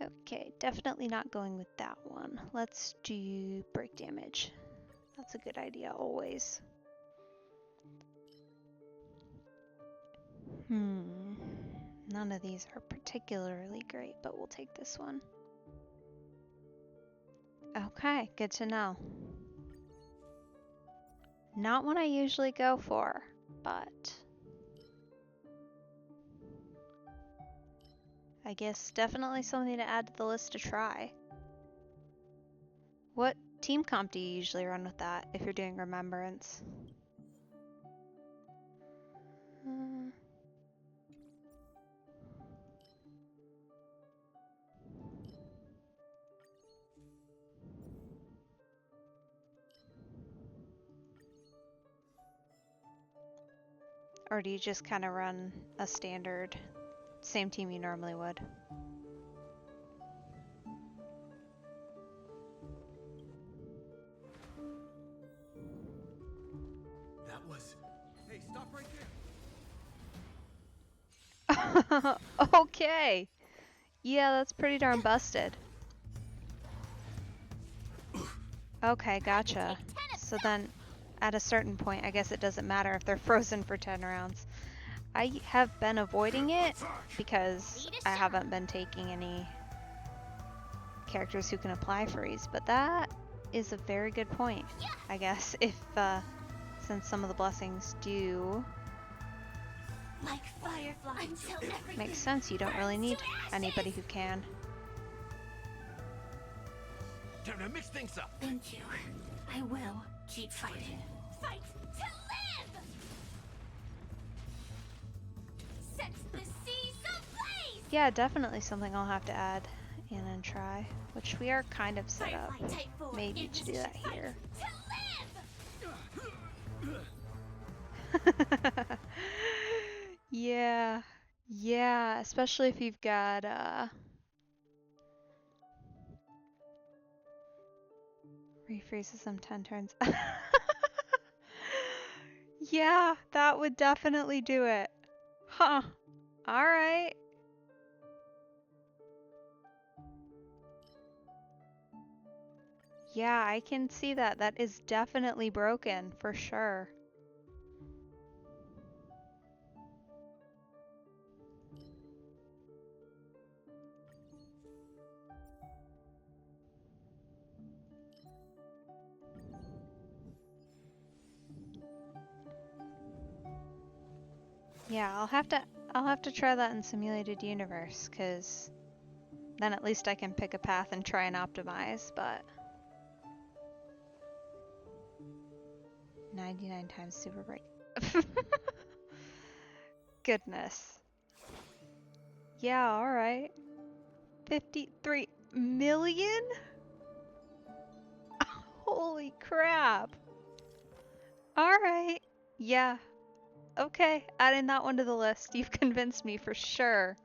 Okay, definitely not going with that one. Let's do break damage. That's a good idea always. None of these are particularly great, but we'll take this one. Okay, good to know. Not one I usually go for, but I guess definitely something to add to the list to try. What team comp do you usually run with that if you're doing Remembrance? Or do you just kind of run a standard, same team you normally would? That was... Hey, stop right there! Okay. Yeah, that's pretty darn busted. Okay, gotcha. So then, at a certain point, I guess it doesn't matter if they're frozen for 10 rounds. I have been avoiding it because I haven't been taking any characters who can apply freeze, but that is a very good point, I guess, if, since some of the blessings do Like fireflies. make sense, you don't really need anybody who can. Time to mix things up! Thank you. I will keep fighting. Fight to live! Set the seas ablaze! Yeah, definitely something I'll have to add in and try, which we are kind of set up, Firefly Type 4 maybe in to do that position. here. To live! Yeah, especially if you've got, refreezes them 10 turns. Yeah, that would definitely do it. Huh. Alright. Yeah, I can see that. That is definitely broken, for sure. Yeah, I'll have to try that in Simulated Universe, 'cause then at least I can pick a path and try and optimize, but 99 times super break. Goodness. Yeah, alright. 53 million? Holy crap. Alright. Yeah. Okay, adding that one to the list. You've convinced me for sure.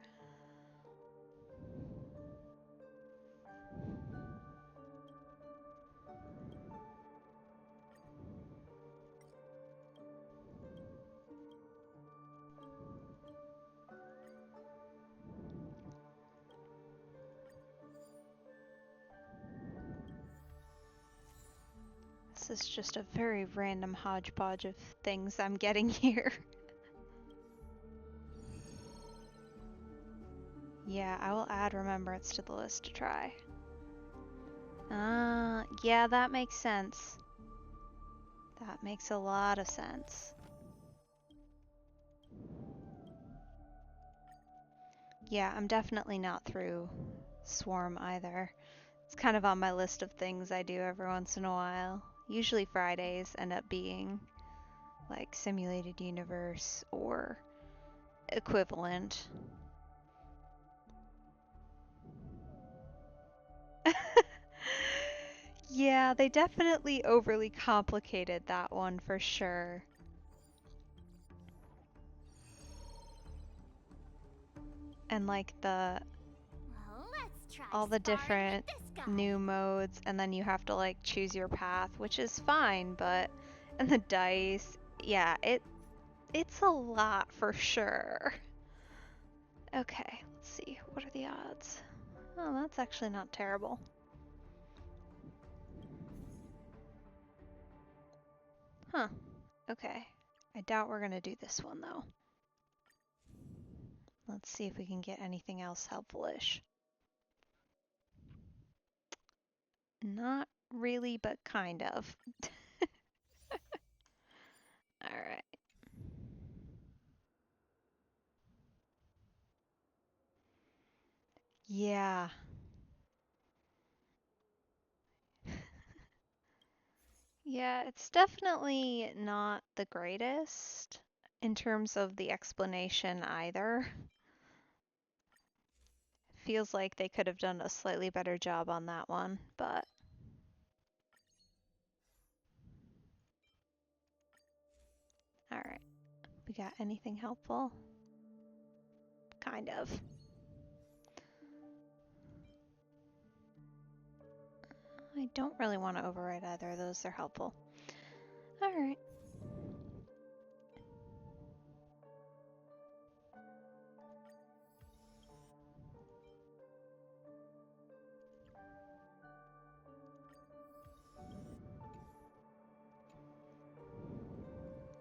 This is just a very random hodgepodge of things I'm getting here. Yeah, I will add Remembrance to the list to try. Yeah, that makes sense. That makes a lot of sense. Yeah, I'm definitely not through Swarm either. It's kind of on my list of things I do every once in a while. Usually Fridays end up being like Simulated Universe or equivalent. Yeah, they definitely overly complicated that one for sure. And like Well, let's try all the sparring different with this guy. new modes, and then you have to like choose your path, which is fine, but and the dice, yeah, It's a lot for sure. Okay, let's see. What are the odds? Oh, that's actually not terrible. Huh. Okay. I doubt we're gonna do this one though. Let's see if we can get anything else helpful-ish. Not really, but kind of. Alright. Yeah. Yeah, it's definitely not the greatest in terms of the explanation either. Feels like they could have done a slightly better job on that one, but alright. We got anything helpful? Kind of. I don't really want to override either of those, they're helpful. Alright.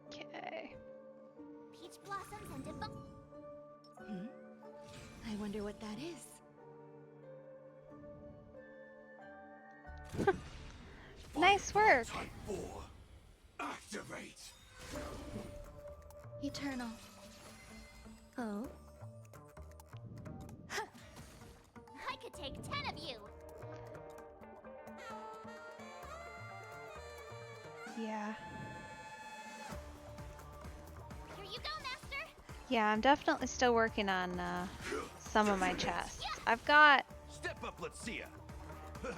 Okay. Peach blossoms and I wonder what that is. Nice work! Type 4. Activate! Eternal. Oh? I could take 10 of you. Yeah. Here you go, Master. Yeah, I'm definitely still working on some of my chests. I've got Step up, let's see ya.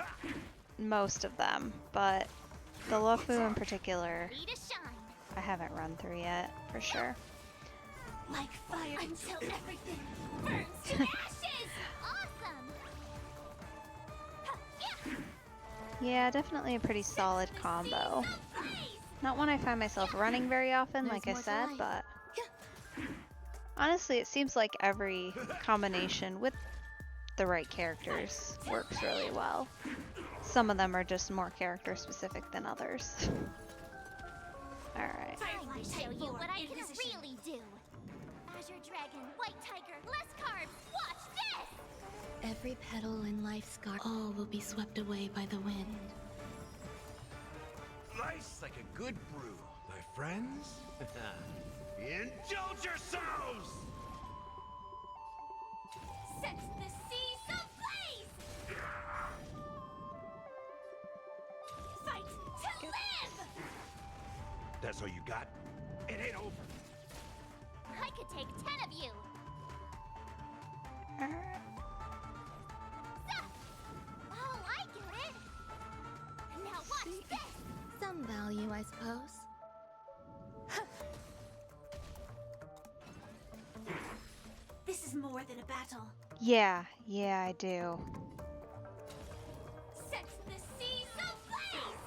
most of them, but the Luofu in particular, Ready to shine. I haven't run through yet, for sure. Like fire until everything burns to ashes. Awesome. Yeah, definitely a pretty solid combo. Not one I find myself running very often, like I said, but honestly, it seems like every combination with the right characters works really well. Some of them are just more character specific than others. Alright. Time to show you what I can really do. Azure Dragon, White Tiger, less carbs. Watch this. Every petal in life's garden, all will be swept away by the wind. Nice like a good brew, my friends. Indulge yourselves! Set the seas ablaze. Fight to live. That's all you got? It ain't over. I could take 10 of you. Oh, I get it. Now watch this. Some value, I suppose. This is more than a battle. Yeah, I do. Set the seas ablaze.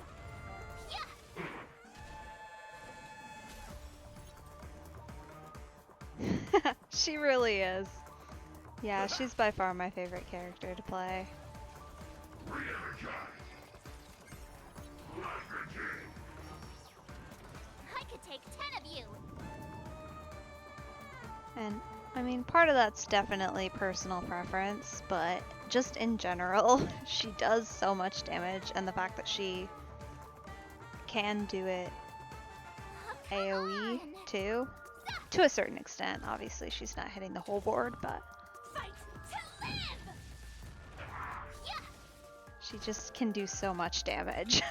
Yeah. She really is. Yeah, she's by far my favorite character to play. I could take 10 of you. And I mean, part of that's definitely personal preference, but just in general, she does so much damage, and the fact that she can do it Oh, come AoE on. too, to a certain extent. Obviously, she's not hitting the whole board, but Fight to live. Yeah. she just can do so much damage.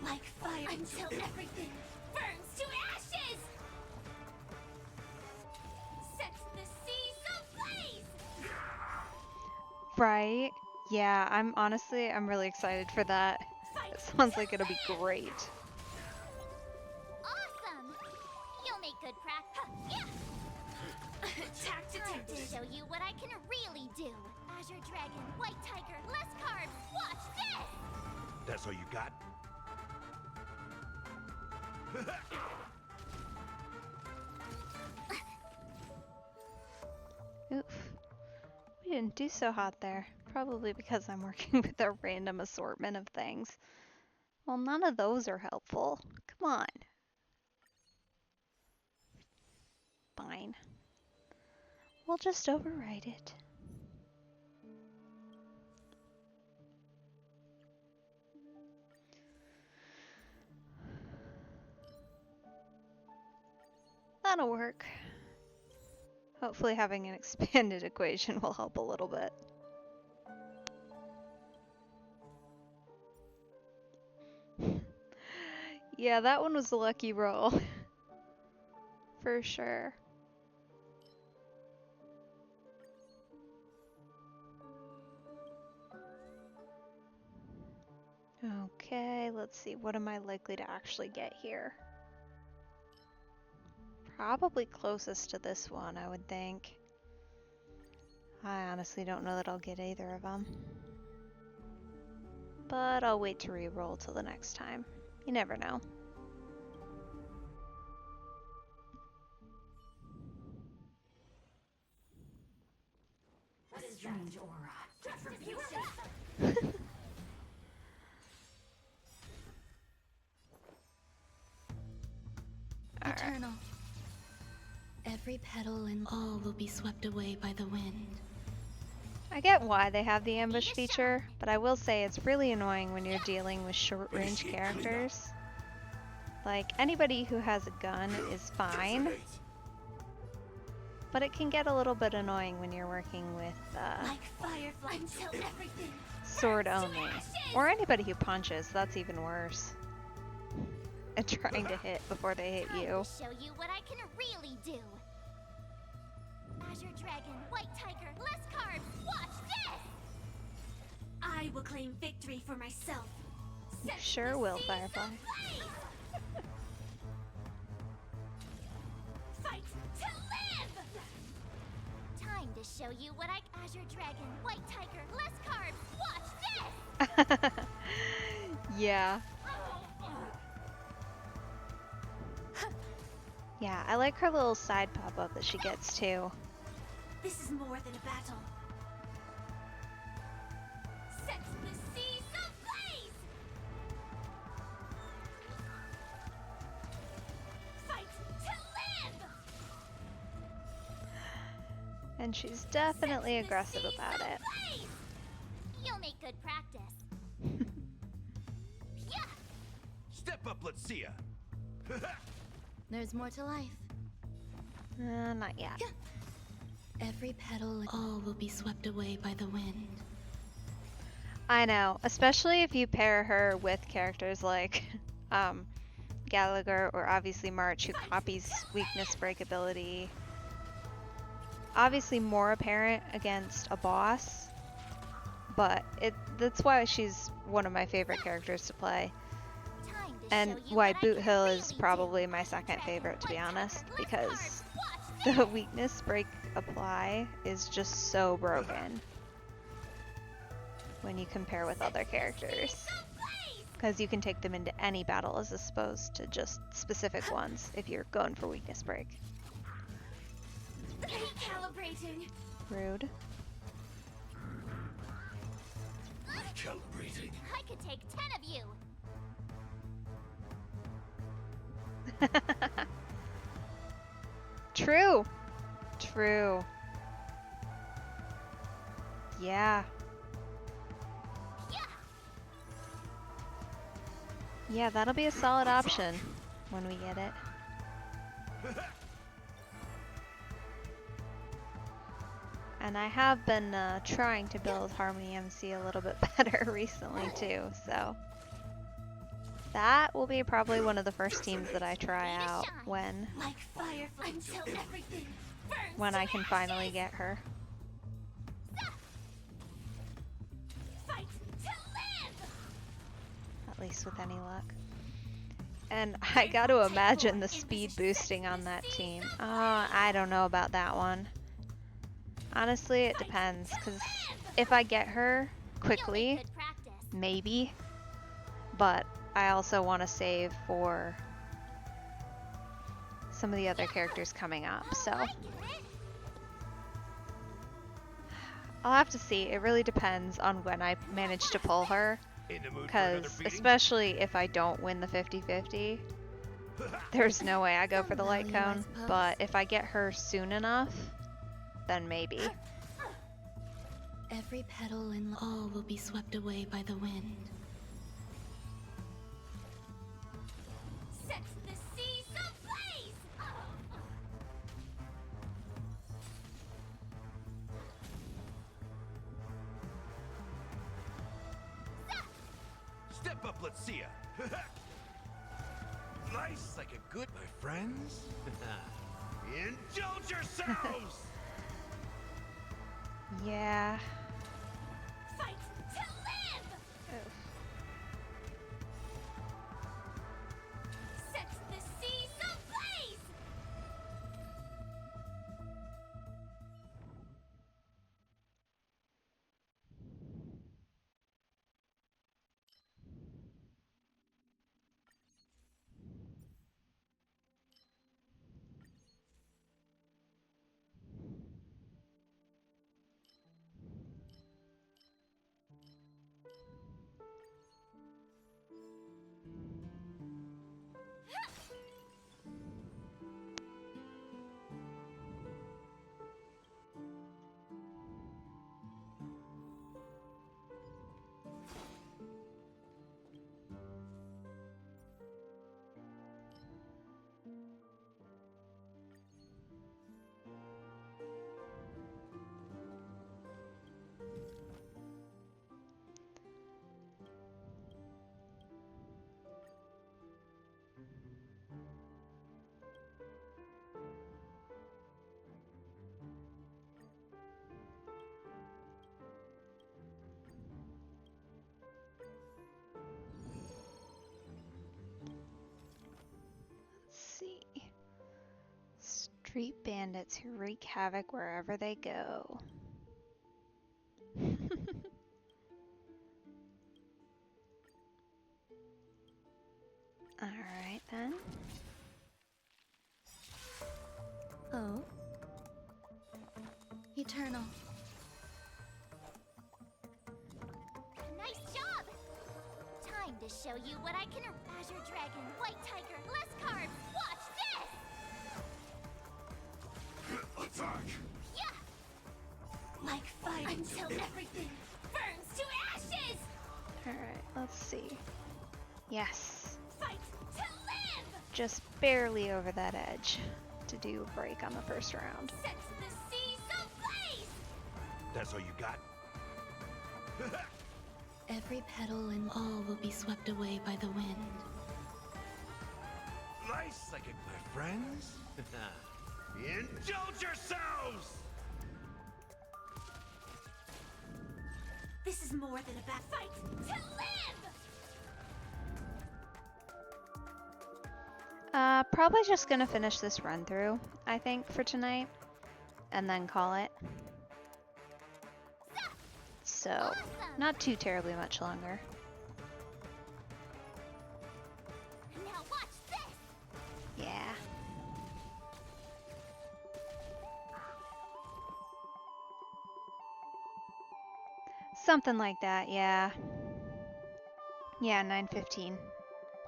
Like fire until everything burns to ashes. Set the seas ablaze. Right? Yeah, I'm really excited for that. It sounds like it'll be great. Awesome. You'll make good practice. Yeah. Attack Time to show you what I can really do. Azure Dragon, White Tiger, less carbs. Watch this! That's all you got? Oof. We didn't do so hot there. Probably because I'm working with a random assortment of things. Well, none of those are helpful. Come on. Fine. We'll just overwrite it. That'll work. Hopefully having an expanded equation will help a little bit. Yeah, that one was a lucky roll. For sure. Okay, let's see. What am I likely to actually get here? Probably closest to this one, I would think. I honestly don't know that I'll get either of them. But I'll wait to re-roll till the next time. You never know. A strange aura. Alright. Eternal. Every petal and all will be swept away by the wind. I get why they have the ambush feature, but I will say it's really annoying when you're dealing with short-range characters. Like, anybody who has a gun is fine, but it can get a little bit annoying when you're working with Like firefly until everything sword only. Or anybody who punches, that's even worse. And trying to hit before they hit you. Time to show you what I can really do. Azure Dragon, White Tiger, less carbs. Watch this! I will claim victory for myself. You Set sure the will, seas Firefly. ablaze! Fight to live! Time to show you what I... Azure Dragon, White Tiger, less carbs. Watch this! Yeah. Yeah, I like her little side pop-up that she gets too. This is more than a battle. Set the seas ablaze! Fight to live! And she's definitely aggressive about it. Ablaze! You'll make good practice. Yeah! Step up, let's see ya. There's more to life. Not yet. Every petal and all will be swept away by the wind. I know, especially if you pair her with characters like Gallagher or obviously March, who copies weakness break ability. Obviously more apparent against a boss, but that's why she's one of my favorite characters to play. Time to And show you why what I Boot can Hill really is do. probably my second favorite, to be honest, because the weakness break apply is just so broken when you compare with other characters. Because you can take them into any battle as opposed to just specific ones if you're going for weakness break. Recalibrating. Rude. Recalibrating. I could take 10 of you. True. True. Yeah. Yeah. Yeah, that'll be a solid option when we get it. And I have been trying to build Harmony MC a little bit better recently too, so that will be probably one of the first teams that I try out when Like firefly until everything burns I to can finally ashes. get her. Fight to live. At least with any luck. And I got to imagine the speed boosting on that team. I don't know about that one. Honestly, it depends, because if I get her quickly, Good practice. maybe, but I also want to save for some of the other characters coming up, so I get it. I'll have to see. It really depends on when I manage to pull her, In the mood for another because beating? especially if I don't win the 50-50, there's no way I go for the Some light value, I cone, suppose. but if I get her soon enough, then maybe. Every petal and all will be swept away by the wind. Set the seas ablaze. Step up, let's see ya. Nice like a good, my friends. Indulge yourselves. Yeah. Fight to live. Oof. Set the seas ablaze. Let's see. Street bandits who wreak havoc wherever they go. Alright then. Oh? Eternal. Nice job. Time to show you what I can. Azure Dragon, White Tiger, less carbs. Watch this. Attack. Yeah. Like fire until everything burns to ashes. Alright, let's see. Yes. Fight to live. Just barely over that edge to do a break on the first round. Set the seas ablaze. That's all you got? Every petal and all will be swept away by the wind. Nice like a my friends. Indulge yourselves. This is more than a bad fight to live. Probably just gonna finish this run through, I think, for tonight, and then call it. So, Awesome. not too terribly much longer. Now watch this. Yeah. Something like that, yeah. Yeah, 9:15.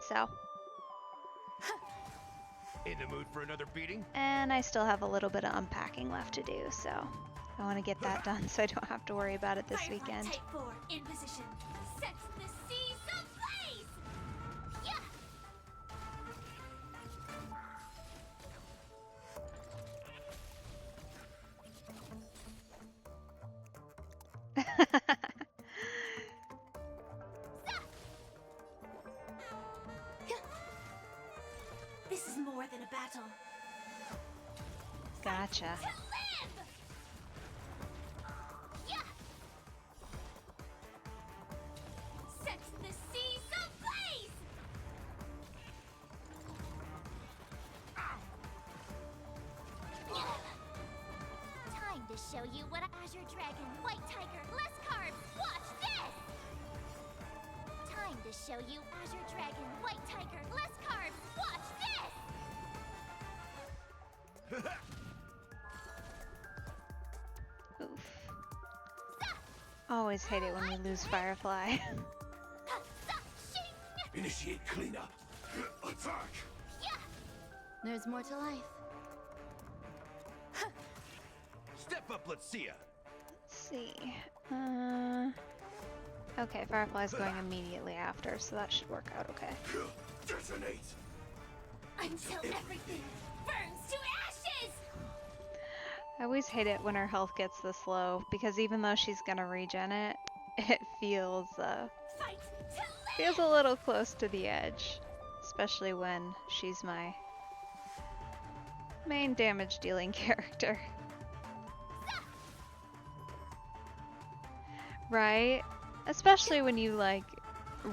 So, In the mood for another beating? and I still have a little bit of unpacking left to do, so I want to get that done so I don't have to worry about it this Firefly weekend. Type 4 in position. Set the seas ablaze. Yeah. This is more than a battle. Gotcha. To live. Yeah. Set the seas ablaze. Time to show show you what Azure Dragon, White Tiger, less carbs. Watch this! Time to show you Azure Dragon, White Tiger, less carbs. Watch this! Oof. Always hate it when we lose Firefly. Initiate cleanup. Attack! There's more to life. Step up, let's see ya. Let's see. Okay, Firefly's going immediately after, so that should work out okay. Detonate! Until everything burns to ashes! I always hate it when her health gets this low, because even though she's gonna regen it, it feels Fight to live! feels a little close to the edge. Especially when she's my main damage dealing character. Right? Especially when you like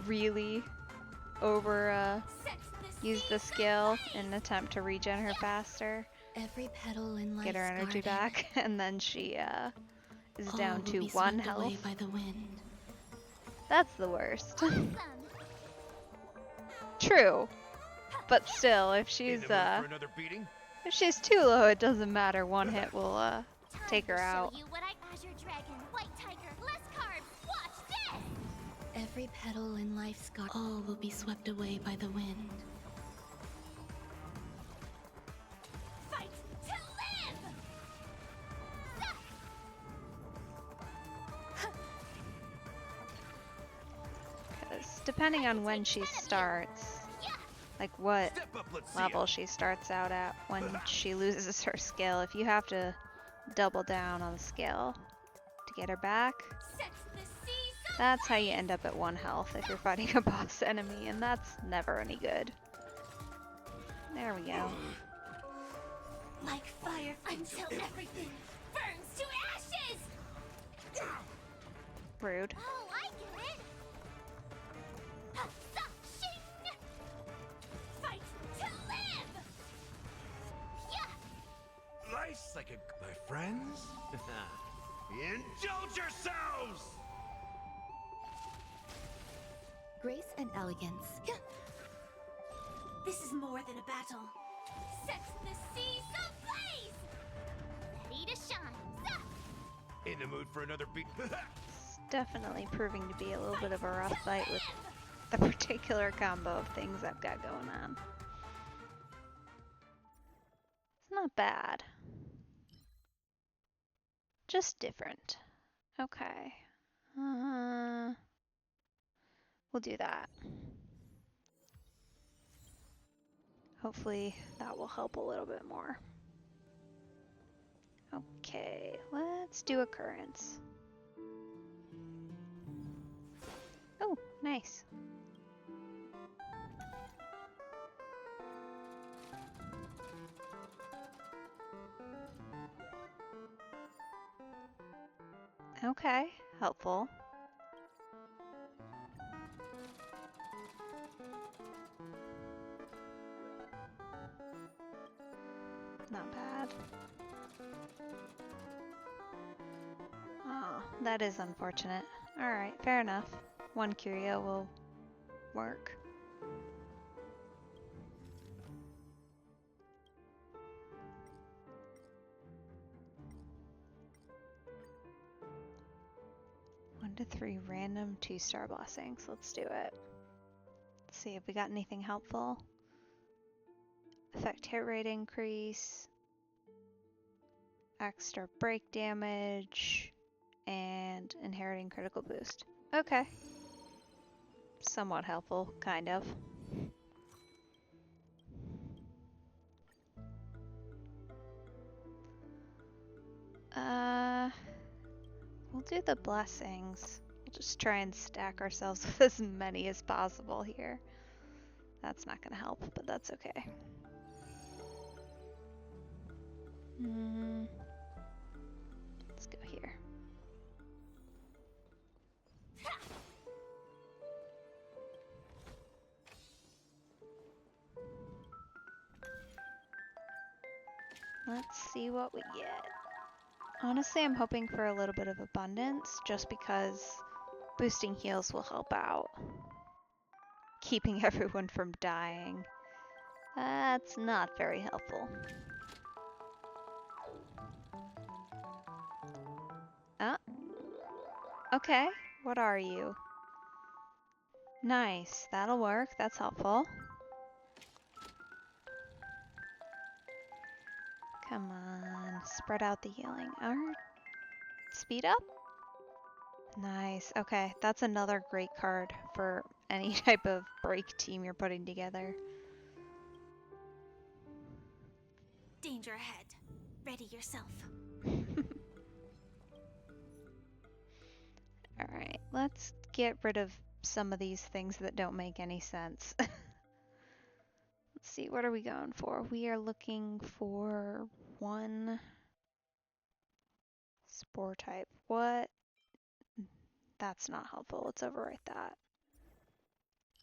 really over use the skill in an attempt to regen her faster, Every petal in life's get her energy garden, back, and then she is all down will to be 1 swept health. away by the wind. That's the worst. Awesome! True. But still, if In she's the mood for another beating? if she's too low, it doesn't matter. 1 hit will take her Time to out. show you what Azure Dragon, White Tiger, less carbs. Watch this! Every petal in life's garden, all will be swept away by the wind. Fight to live! 'Cause depending on when she starts, like what Step up, let's see level ya. she starts out at when she loses her skill, if you have to double down on the skill to get her back, Set the seas of that's how you end up at 1 health if you're fighting a boss enemy, and that's never any good. There we go. like fire until everything burns to ashes! Rude. Oh, I get it! Shing! Fight to live! Yeah! Life's like a... My friends? Indulge yourselves! Grace and elegance. This is more than a battle. Set the seas ablaze! Ready to shine! In the mood for another beat? It's definitely proving to be a little bit of a rough fight with the particular combo of things I've got going on. It's not bad. Just different. Okay. We'll do that. Hopefully that will help a little bit more. Okay, let's do occurrence. Oh, nice. Okay, helpful. Not bad. Oh, that is unfortunate. Alright, fair enough. 1 curio will work. One to 3 random 2-star blessings. Let's do it. Let's see if we got anything helpful. Effect hit rate increase. Extra break damage. And inheriting critical boost. Okay. Somewhat helpful, kind of. We'll do the blessings. We'll just try and stack ourselves with as many as possible here. That's not gonna help, but that's okay. Let's go here. Let's see what we get. Honestly, I'm hoping for a little bit of abundance just because boosting heals will help out. Keeping everyone from dying. That's not very helpful. Okay, what are you? Nice, that'll work, that's helpful. Come on, spread out the healing. Speed up? Nice, okay, that's another great card for any type of break team you're putting together. Danger ahead. Ready yourself. Alright, let's get rid of some of these things that don't make any sense. Let's see, what are we going for? We are looking for one spore type. What? That's not helpful. Let's overwrite that.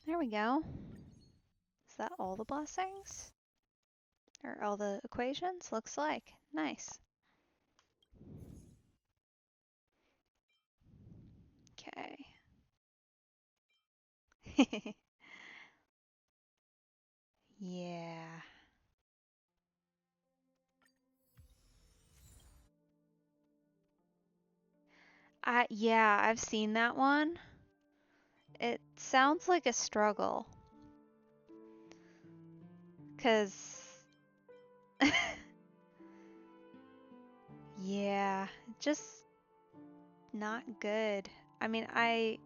There we go. Is that all the blessings? Or all the equations? Looks like. Nice. Okay. Yeah. Yeah, I've seen that one. It sounds like a struggle. 'Cause yeah, just not good. I mean, I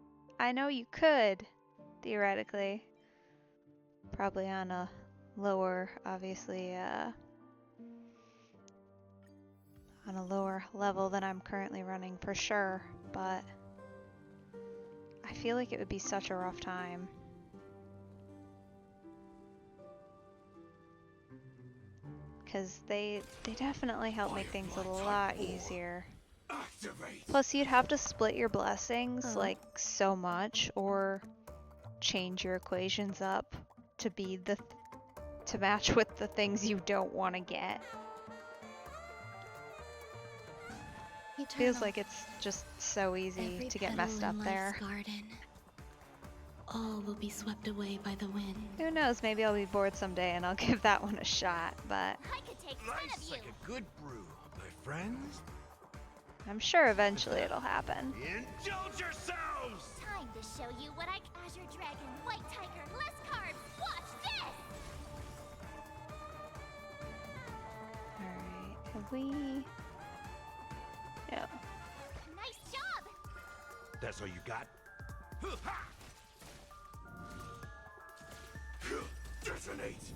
know you could theoretically, probably on a lower, obviously, on a lower level than I'm currently running for sure, but I feel like it would be such a rough time. Because they definitely help make things a lot easier. Activate. Plus, you'd have to split your blessings like so much, or change your equations up to be to match with the things you don't want to get. Feels like it's just so easy to get messed up there. Garden. All will be swept away by the wind. Who knows, maybe I'll be bored someday and I'll give that one a shot, but I could take 10 of Life's you. like a good brew, my friends. I'm sure eventually it'll happen. Indulge yourselves! Time to show you what I... Azure Dragon, White Tiger, less carbs. Watch this! Alright, have we... No. Nice job! That's all you got? Detonate!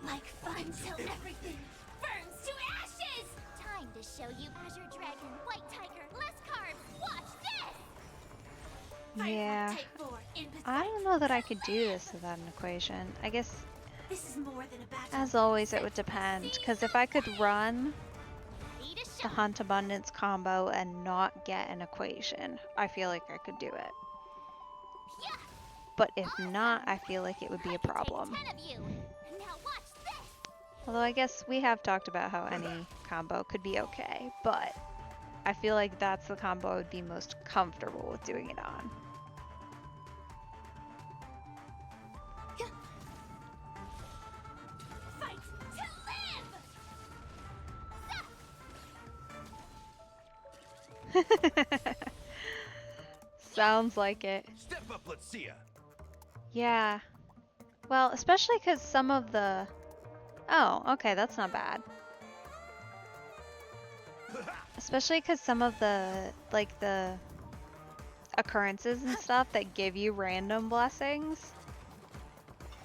Like fun till everything burns to ashes! Time to show you Azure Dragon, White Tiger, less carbs. Watch this! Yeah. Take 4 in I don't know that I could do this without an equation. I guess, This is more than a battle. as always, it would depend. Because if I could run Ready to the show. Hunt Abundance combo and not get an equation, I feel like I could do it. Yeah. But if not, I feel like it would be a problem. Take 10 of you. Now watch this. Although I guess we have talked about how any combo could be okay, but I feel like that's the combo I would be most comfortable with doing it on. Fight to live. Sounds like it. Step up, let's see ya. Yeah. Well, especially because some of the... Oh, okay, that's not bad. Especially because some of the, like, the occurrences and stuff that give you random blessings.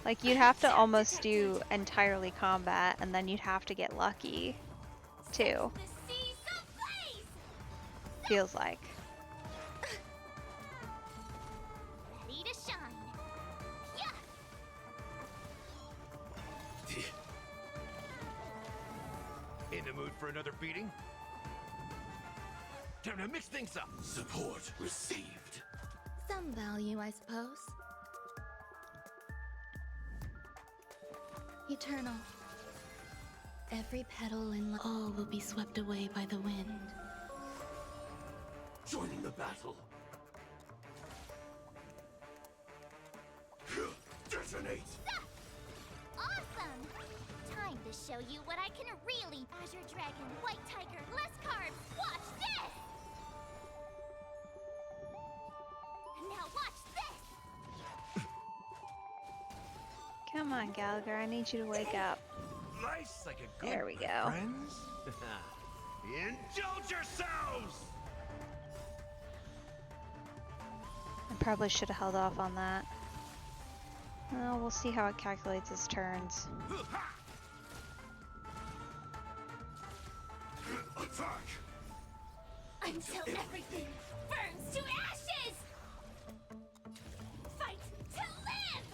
Like, you'd have to almost do entirely combat, and then you'd have to get lucky, too. The seas of blaze. Feels like. Ready to shine. Yeah. In the mood for another beating? Time to mix things up. Support received. Some value, I suppose. Eternal. Every petal in all will be swept away by the wind. Joining the battle. Detonate! Awesome! Time to show you what I can really. Azure Dragon, White Tiger, less carbs. Watch this! Now watch this! Come on, Gallagher, I need you to wake up. Life's like a good There we my go. friends. Indulge yourselves! I probably should have held off on that. Well, we'll see how it calculates his turns. Attack! Until everything burns to ashes! Fight to live!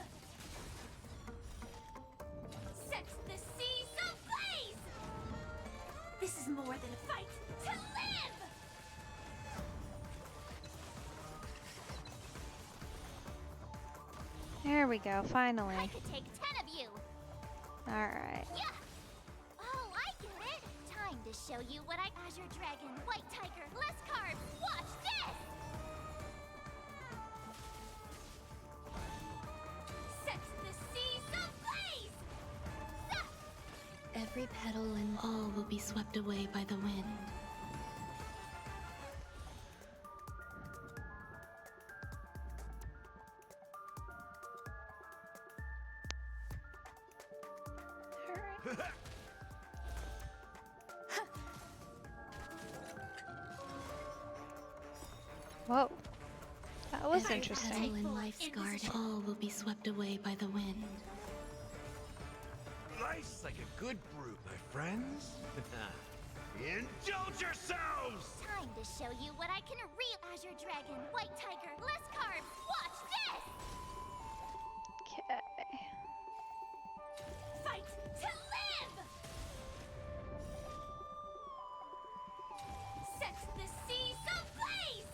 Set the seas ablaze! This is more than a fight to live! There we go, finally. I could take 10 of you! Alright. Yeah! Oh, I get it! Time to show you what I. Azure Dragon, White Tiger, less carbs! Watch this! Set the seas ablaze! Every petal in all will be swept away by the wind. Alright. Whoa. That was Every interesting. petal in life's garden, all will be swept away by the wind. Life's like a good brew, my friends. Indulge yourselves! Time to show you what I can real. Azure Dragon, White Tiger, less carbs! Watch this! Okay. Fight to live! Set the seas ablaze!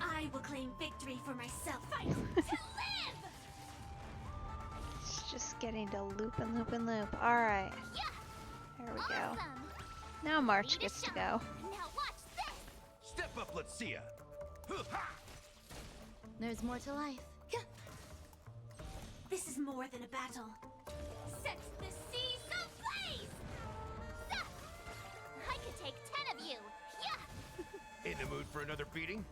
I will claim victory for myself. Fight to live! It's just getting to loop and loop and loop. Alright. Yeah! There we go. Awesome! Now March Need a gets to shot. go. Now watch this! Step up, let's see ya. There's more to life. This is more than a battle. Set the seas ablaze! I could take 10 of you. Yeah! In the mood for another beating?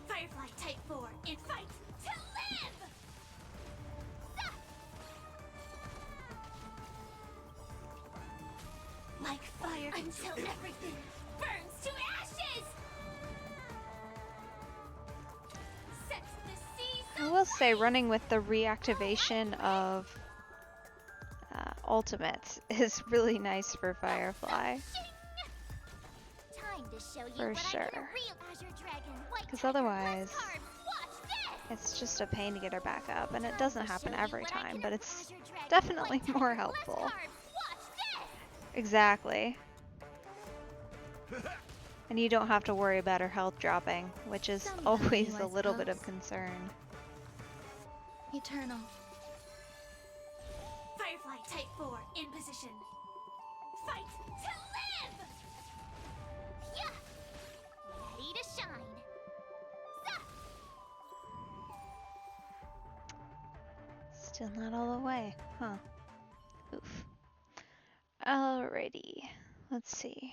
Firefly Type 4 in fight to live! Like fire until everything burns to ashes! Set the seas I will say running with the reactivation of ultimates is really nice for Firefly. Time to show you For what I sure. can real Azure Dragon, White 'Cause Tiger, otherwise, less carbs. Watch this! It's just a pain to get her back up, and it Time doesn't to happen show you every what I time, can but it's Azure Dragon, definitely White Tiger, more less helpful. carbs. Watch this! Exactly. And you don't have to worry about her health dropping, which is Some always value, a I little bit of suppose. concern. Eternal. Firefly Type 4 in position. Fight to live! Yeah! Ready to shine. Zah! Still not all the way, huh? Oof. Alrighty. Let's see.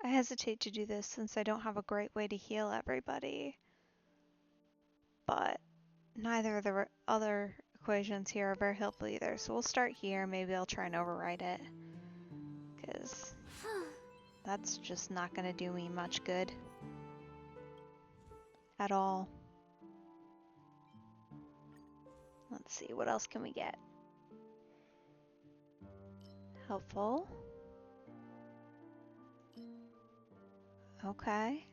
I hesitate to do this since I don't have a great way to heal everybody. But neither of the other equations here are very helpful either. So we'll start here. Maybe I'll try and overwrite it. Because that's just not going to do me much good. At all. Let's see, what else can we get? Helpful. Okay.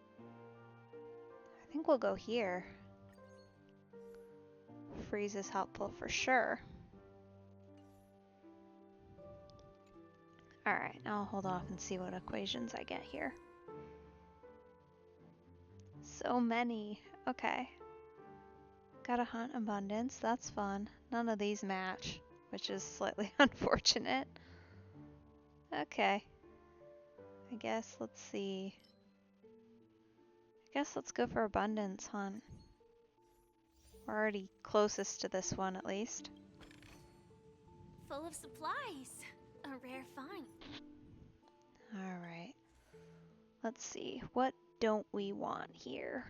I think we'll go here. Freeze is helpful for sure. Alright, I'll hold off and see what equations I get here. So many. Okay. Gotta hunt abundance. That's fun. None of these match, which is slightly unfortunate. Okay. I guess let's see. I guess let's go for abundance hunt. We're already closest to this one at least. Full of supplies. A rare find. Alright. Let's see. What don't we want here?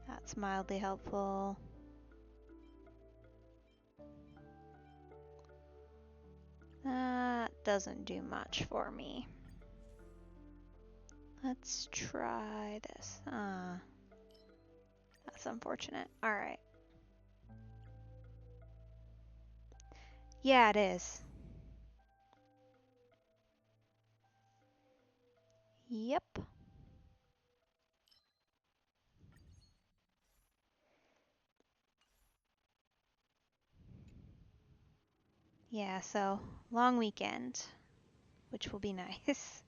That's mildly helpful. That doesn't do much for me. Let's try this. That's unfortunate. Alright. Yeah, it is. Yep. Yeah, so long weekend, which will be nice.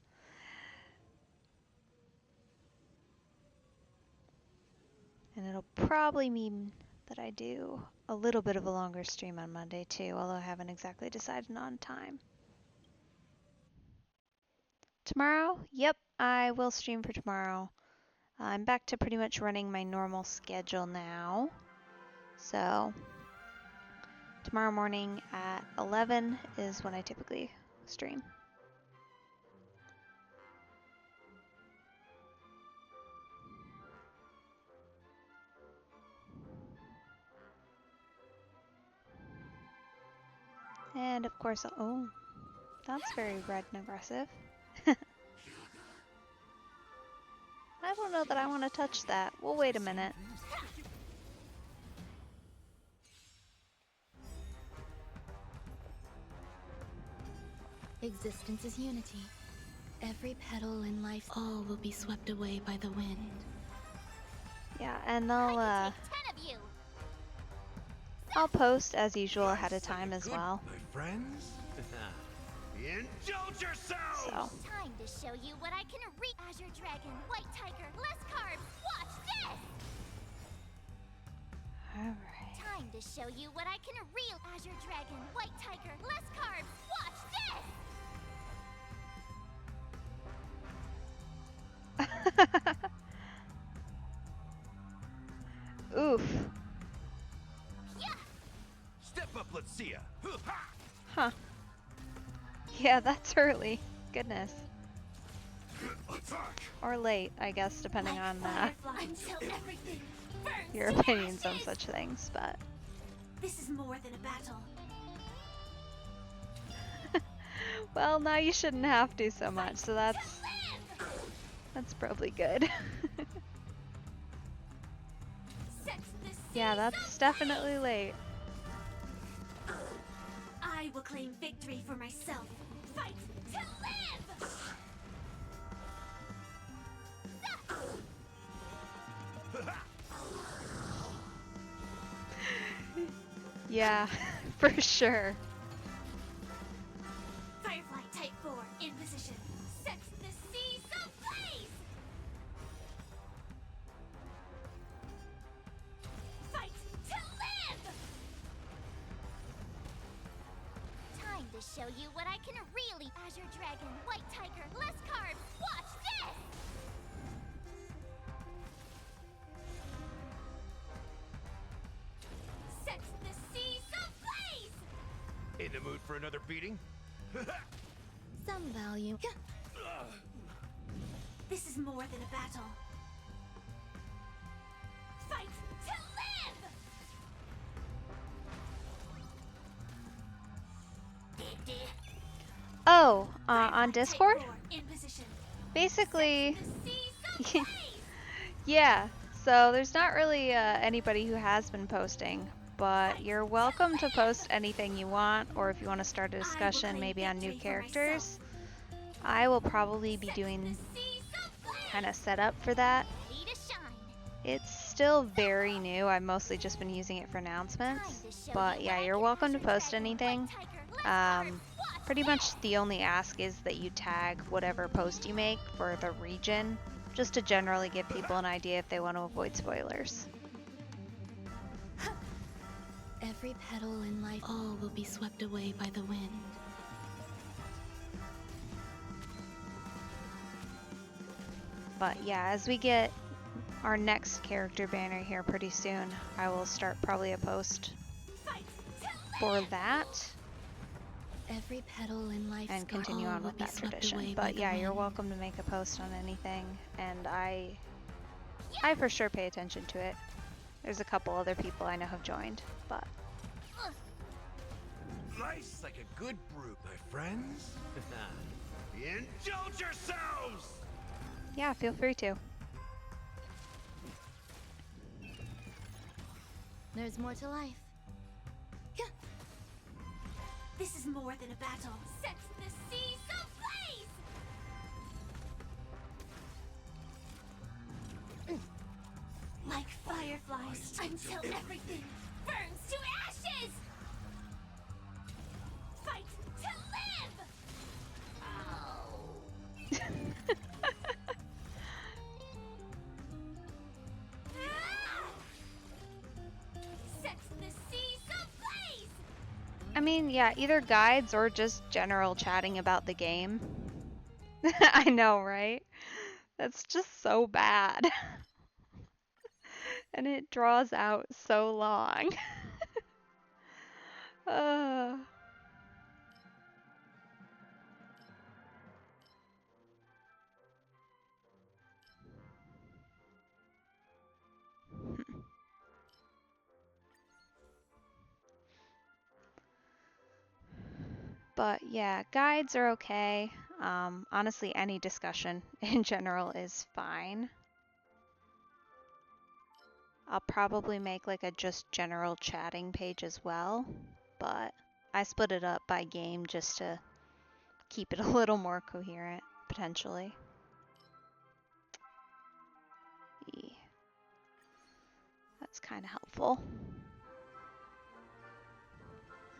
And it'll probably mean that I do a little bit of a longer stream on Monday too, although I haven't exactly decided on time. Tomorrow? Yep, I will stream for tomorrow. I'm back to pretty much running my normal schedule now. So tomorrow morning at 11 is when I typically stream. And of course, oh, that's very red and aggressive. I don't know that I want to touch that. We'll wait a minute. Existence is unity. Every petal in life. All will be swept away by the wind. Yeah, and I can take 10 of you. I'll post as usual ahead of time as Good, well. my friends. Indulge yourselves! So, Time to show you what I can read. Azure Dragon, White Tiger, less carbs. Watch this! alright. Time to show you what I can real. Azure Dragon, White Tiger, less carbs. Watch this! Oof. Yeah! Step up, let's see ya. Huh. Yeah, that's early. Goodness. Attack! Or late, I guess, depending on Until everything burns your to opinions on ashes. such things, but... This is more than a battle. Well, now you shouldn't have to so much, so Live! that's probably good. Set the Yeah, seas that's of definitely late. I will claim victory for myself. Fight to live! Yeah, for sure. Firefly Type 4 in position. Set the seas ablaze! Fight to live! Time to show you what I can really. Azure Dragon, White Tiger, less carbs. Watch this! Set the seas ablaze! In the mood for another beating? Some value. This is more than a battle. Fight to live! Oh, on Discord? Type 4 in position. Basically, The seas ablaze! yeah. So there's not really anybody who has been posting, but you're welcome to post anything you want, or if you want to start a discussion maybe on new characters. I will probably be doing The seas ablaze! kind of setup for that. Ready to shine. It's still very new. I've mostly just been using it for announcements. But yeah, you're welcome to post anything. Pretty much the only ask is that you tag whatever post you make for the region, just to generally give people an idea if they want to avoid spoilers. Every petal in life. All will be swept away by the wind. But yeah, as we get our next character banner here pretty soon, I will start probably a post for that Every petal in life. and continue on with that tradition. But yeah, you're welcome to make a post on anything, and I for sure pay attention to it. There's a couple other people I know have joined, but Life's like a good brew, my friends. Indulge yourselves! yeah, feel free to. There's more to life. This is more than a battle. Set the seas ablaze! Like fireflies, until everything burns to ashes! Fight to live! Set the seas ablaze! I mean, yeah, either guides or just general chatting about the game. I know, right? That's just so bad. And it draws out so long. uh. But yeah, guides are okay. Honestly, any discussion in general is fine. I'll probably make like a just general chatting page as well, but I split it up by game just to keep it a little more coherent, potentially. Yeah. That's kind of helpful.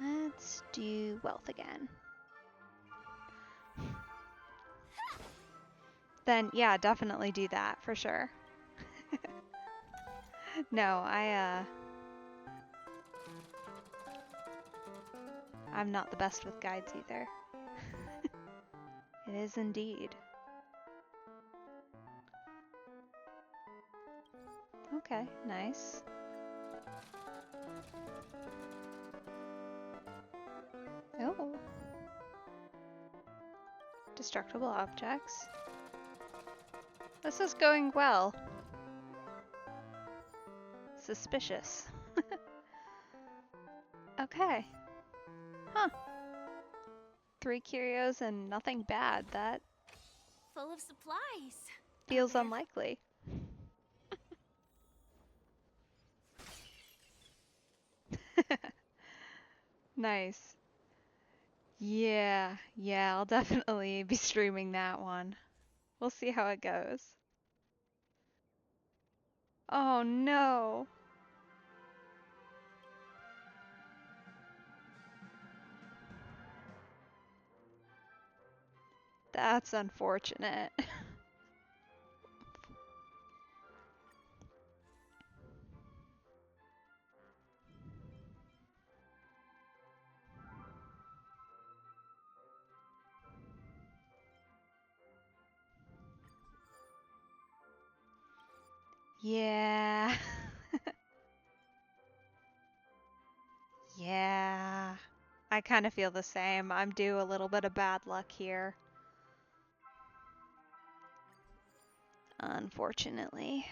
Let's do wealth again. Then yeah, definitely do that for sure. No, I'm not the best with guides either. It is indeed. Okay, nice. Oh. Destructible objects. This is going well. Suspicious. Okay. Huh. 3 curios and nothing bad. That Full of supplies. feels unlikely. Nice. Yeah, I'll definitely be streaming that one. We'll see how it goes. Oh no. That's unfortunate. Yeah. Yeah. I kind of feel the same. I'm due a little bit of bad luck here. Unfortunately.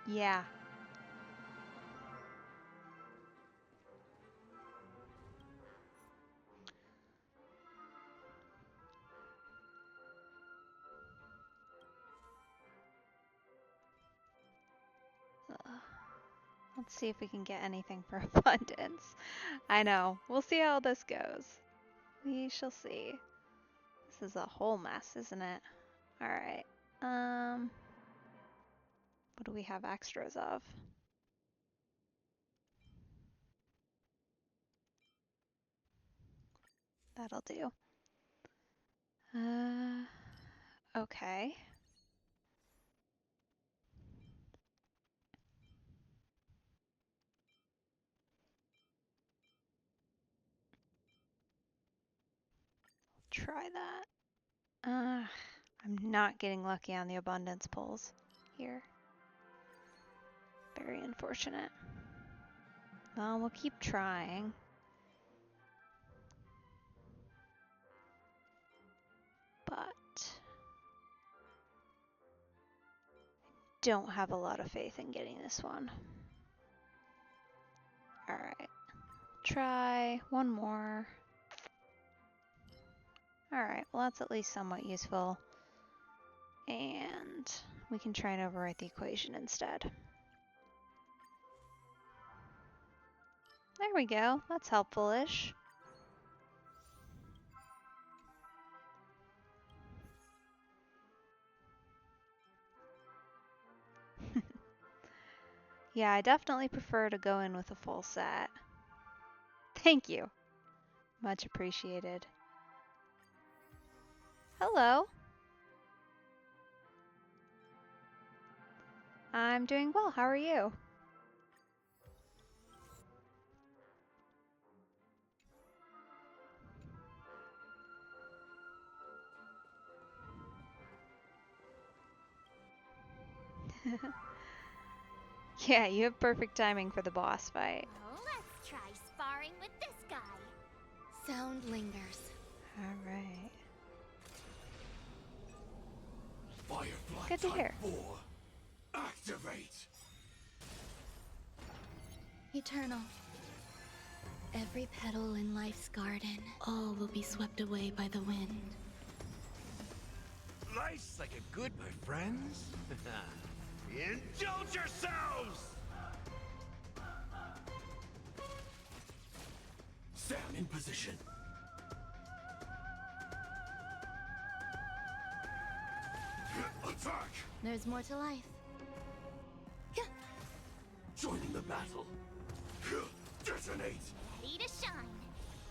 Yeah. Let's see if we can get anything for abundance. I know. We'll see how this goes. We shall see. This is a whole mess, isn't it? Alright. What do we have extras of? That'll do. Okay. Try that. I'm not getting lucky on the abundance pulls here. Very unfortunate. Well, we'll keep trying. But don't have a lot of faith in getting this one. Alright. Try one more. Alright, well that's at least somewhat useful. And we can try and overwrite the equation instead. There we go. That's helpful-ish. Yeah, I definitely prefer to go in with a full set. Thank you. Much appreciated. Hello. I'm doing well. How are you? Yeah, you have perfect timing for the boss fight. Well, let's try sparring with this guy. Sound lingers. Alright. Firefly Good to type hear. 4. Activate. Eternal. Every petal in life's garden. All will be swept away by the wind. Life's like a good, my friends. Indulge yourselves! Sam in position. Attack! There's more to life. Joining the battle. Detonate! Ready to shine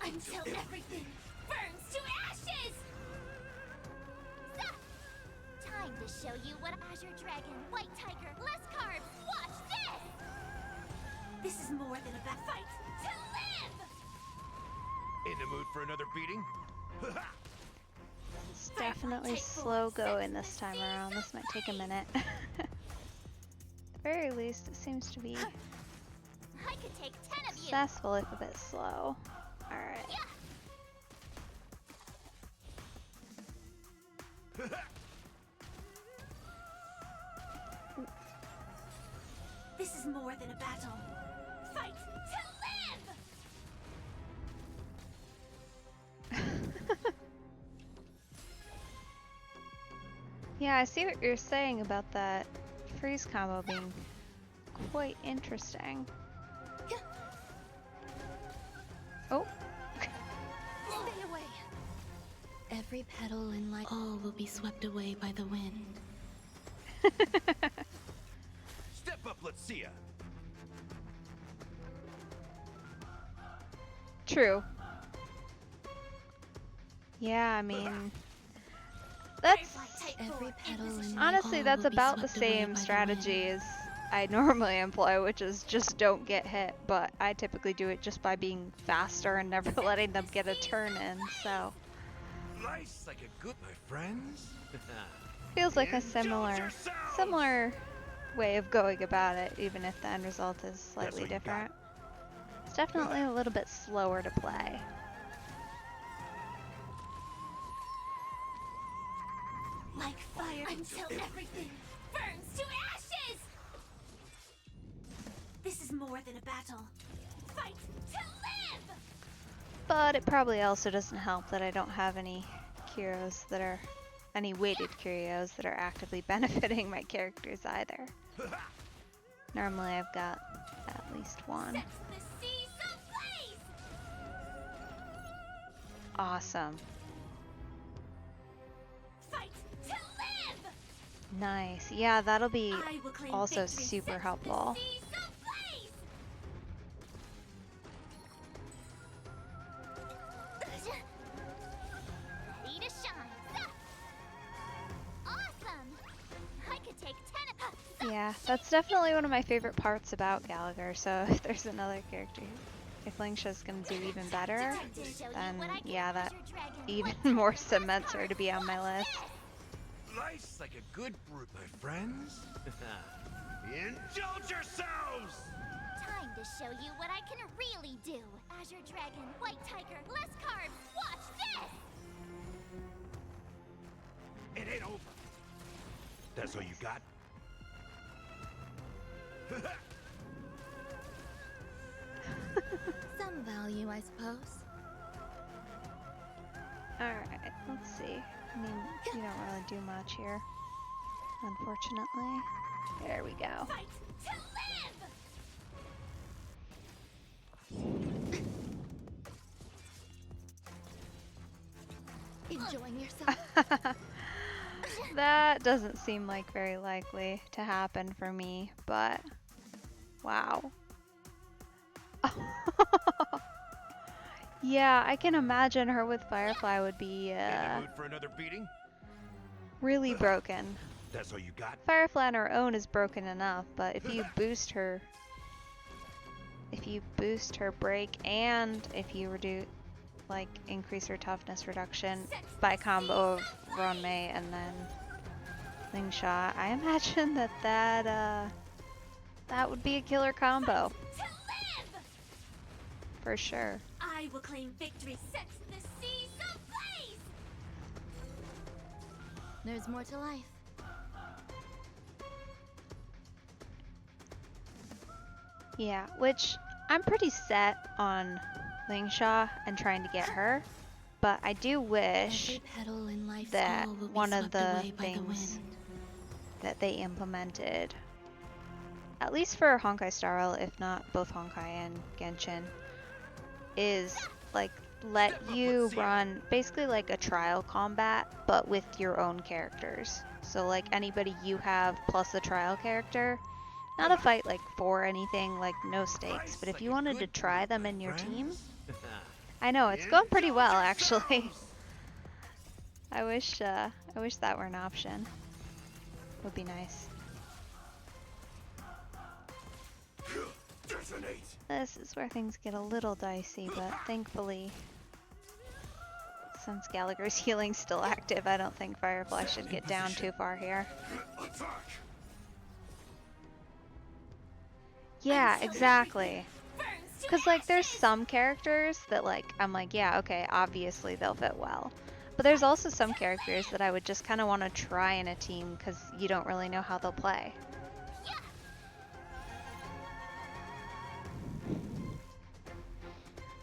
until everything burns to ashes! Stop! Time to show you what Azure Dragon, White Tiger, less carbs. Watch this! This is more than a bad fight to live! In the mood for another beating? It's definitely slow going this time around. This might take a minute. At the very least, it seems to be I could take 10 of you! successful if a bit slow. Alright. This is more than a battle. Fight to live! Yeah, I see what you're saying about that freeze combo being quite interesting. Oh. Stay away. Every petal in life. All will be swept away by the wind. Step up, let's see ya. True. Yeah, I mean, that's Every petal in honestly all that's will be about the swept away same by the strategy wind. as I normally employ, which is just don't get hit, but I typically do it just by being faster and never letting them get a turn in, so Life's like a good, my friends. feels like a Indulge similar yourselves! way of going about it, even if the end result is slightly what you got. different. It's definitely a little bit slower to play. Like fire until everything burns to ashes! This is more than a battle. Fight to live! But it probably also doesn't help that I don't have any curios that are any weighted curios that are actively benefiting my characters either. Normally I've got at At least one. Sets the seas ablaze! Awesome. Fight to live! Nice. Yeah, that'll be I will claim also victory. super Sets helpful. The seas ablaze! Ready to shine. Awesome! I could take 10 of Yeah, that's definitely one of my favorite parts about Gallagher. So if there's another character, if Lingsha's gonna do even better, then yeah, that even more cements her to be on my list. Life's like a good brew, my friends. Indulge yourselves! Time to show you what I can really do. Azure Dragon, White Tiger, less carbs. Watch this! It ain't over. That's all you got? Some value, I suppose. Alright, let's see. I mean, you don't really do much here, unfortunately. There we go. Fight to live! Enjoying yourself? That doesn't seem like very likely to happen for me, but wow. Yeah, I can imagine her with Firefly would be In the mood for another beating? really broken. That's all you got? Firefly on her own is broken enough, but if you boost her break and if you increase her toughness reduction by combo of Ronmei and then Lingsha, I imagine that would be a killer combo. To live! For sure. I will claim victory. Sets the seas ablaze! There's more to life. Yeah, which I'm pretty set on Lingsha and trying to get her, but I do wish Every petal in life's that all will be one of swept the away by the things wind. that they implemented, at least for Honkai StarRail, if not both Honkai and Genshin, is like let you run basically like a trial combat, but with your own characters. So like anybody you have plus a trial character, not a fight like for anything, like no stakes, but if you wanted to try them in your team, I know it's going pretty well actually. I wish that were an option. Would be nice. Detonate! This is where things get a little dicey, but thankfully, since Gallagher's healing's still active, I don't think Firefly should get down too far here. Attack! Yeah, exactly. Because, like, there's some characters that, like, I'm like, yeah, okay, obviously they'll fit well. But there's also some characters that I would just kind of want to try in a team because you don't really know how they'll play.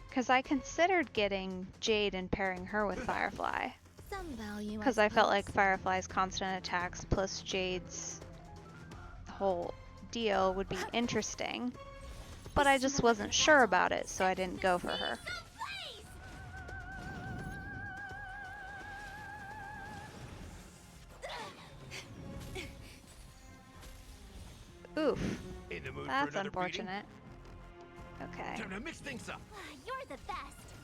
Because I considered getting Jade and pairing her with Firefly. Some value, Because I felt like Firefly's constant attacks plus Jade's whole deal would be interesting. But I just wasn't sure about it, so I didn't go for her. Oof, In the mood for that's another unfortunate. Okay. beating? Time to mix things up. You're the best.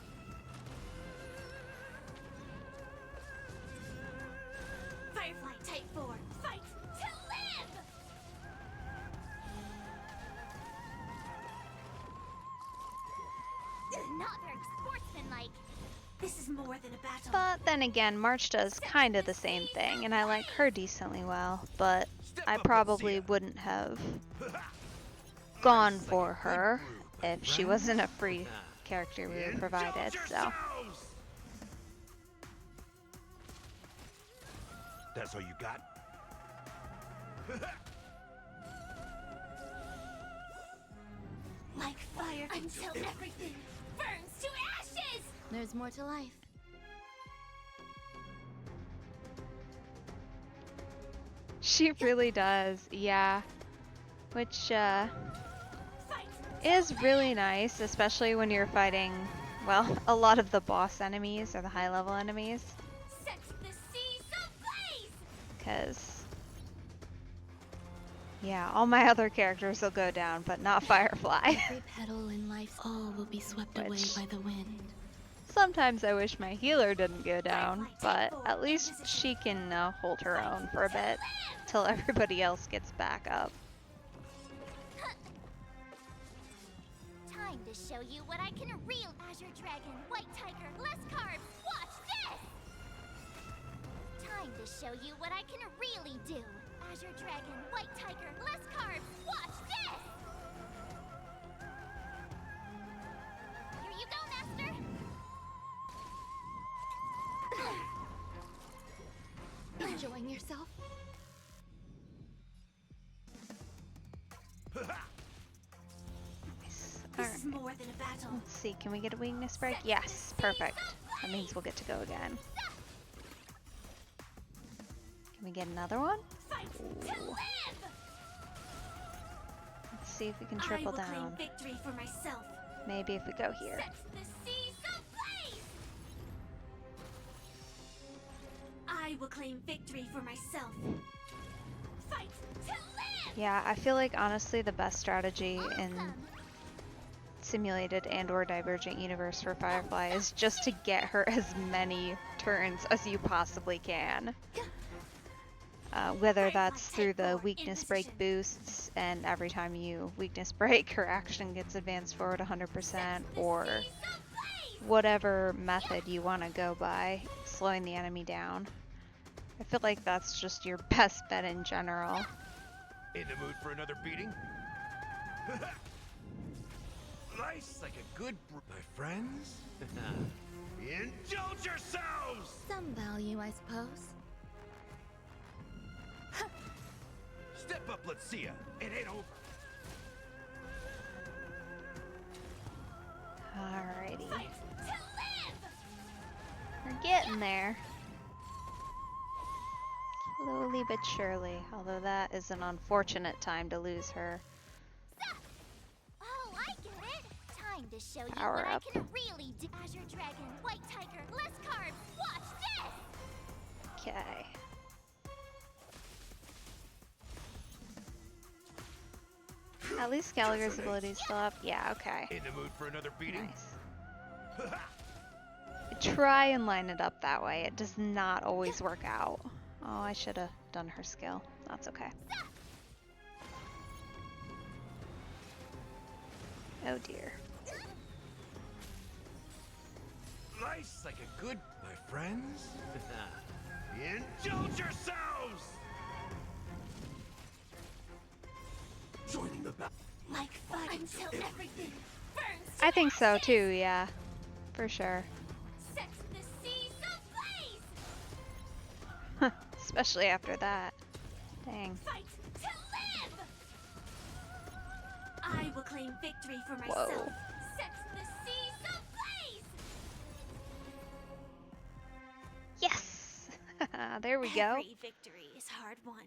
Firefly Type 4, fight to live! Not very sportsmanlike. This is more than a battle. But then again, March does kind of the same thing, and I like her decently well, but I probably wouldn't have gone for her if she wasn't a free character we were provided, so. That's all you got? Like fire until everything burns to ashes! There's more to life. She really does, yeah. Which, Fight is really nice, especially when you're fighting, well, a lot of the boss enemies or the high level enemies. Set the seas ablaze! Because, yeah, all my other characters will go down, but not Firefly. Every petal in life, all will be swept away Which- by the wind. Sometimes I wish my healer didn't go down, but at least she can hold her own for a bit till everybody else gets back up. Time to show you what I can real Azure Dragon, White Tiger, less carbs. Watch this! Time to show you what I can really do. Azure Dragon, White Tiger, less carbs. Watch this! Here you go, Master! Enjoying yourself? Nice. This Alright, is more than a battle. let's see, can we get a weakness break? Yes, perfect. That means we'll get to go again. Can we get another one? Fight to Ooh. live! Let's see if we can triple I will claim down. victory for myself. Maybe if we go here. Set the seas ablaze! I will claim victory for myself. Fight to live! Yeah, I feel like honestly the best strategy in Awesome. simulated and or divergent universe for Firefly is just to get her as many turns as you possibly can. Whether that's through the weakness break boosts and every time you weakness break her action gets advanced forward 100%, or whatever method you want to go by, slowing the enemy down. I feel like that's just your best bet in general. In the mood for another beating? Life's like a good my friends. Indulge yourselves! Some value, I suppose. Step up, let's see ya. It ain't over. Alrighty. Fight to live! We're getting there. Slowly but surely, although that is an unfortunate time to lose her. Oh, I get it. Time to show you Power what up. I can really do. Azure Dragon, White Tiger, less carbs. Watch this! Okay. At least Gallagher's ability is still up. Yeah, okay. In the mood for another beating? Nice. Try and line it up that way. It does not always work out. Oh, I should have done her skill. That's okay. Oh dear. Life's like a good my friends. Indulge yourselves! Joining the battle. Like fire until everything burns. I think so too, yeah. For sure. Set the seas ablaze. Especially after that. Dang. Fight to live. I will claim victory for myself. Whoa. Set the seas ablaze. Yes! There we go. Every victory is hard won.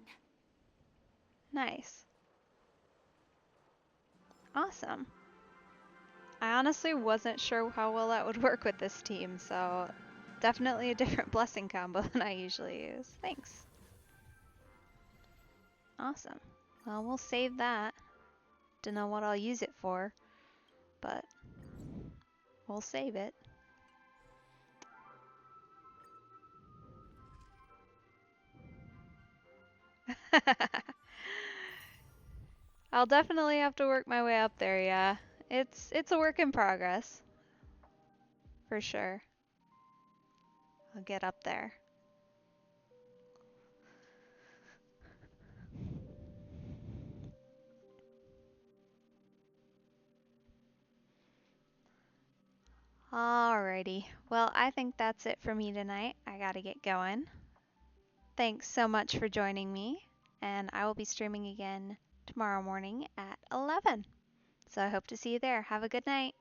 Nice. Awesome. I honestly wasn't sure how well that would work with this team, so definitely a different blessing combo than I usually use. Thanks. Awesome. Well, we'll save that. Don't know what I'll use it for, but we'll save it. I'll definitely have to work my way up there, yeah. It's a work in progress. For sure. I'll get up there. Alrighty. Well, I think that's it for me tonight. I gotta get going. Thanks so much for joining me, and I will be streaming again tomorrow morning at 11. So I hope to see you there. Have a good night.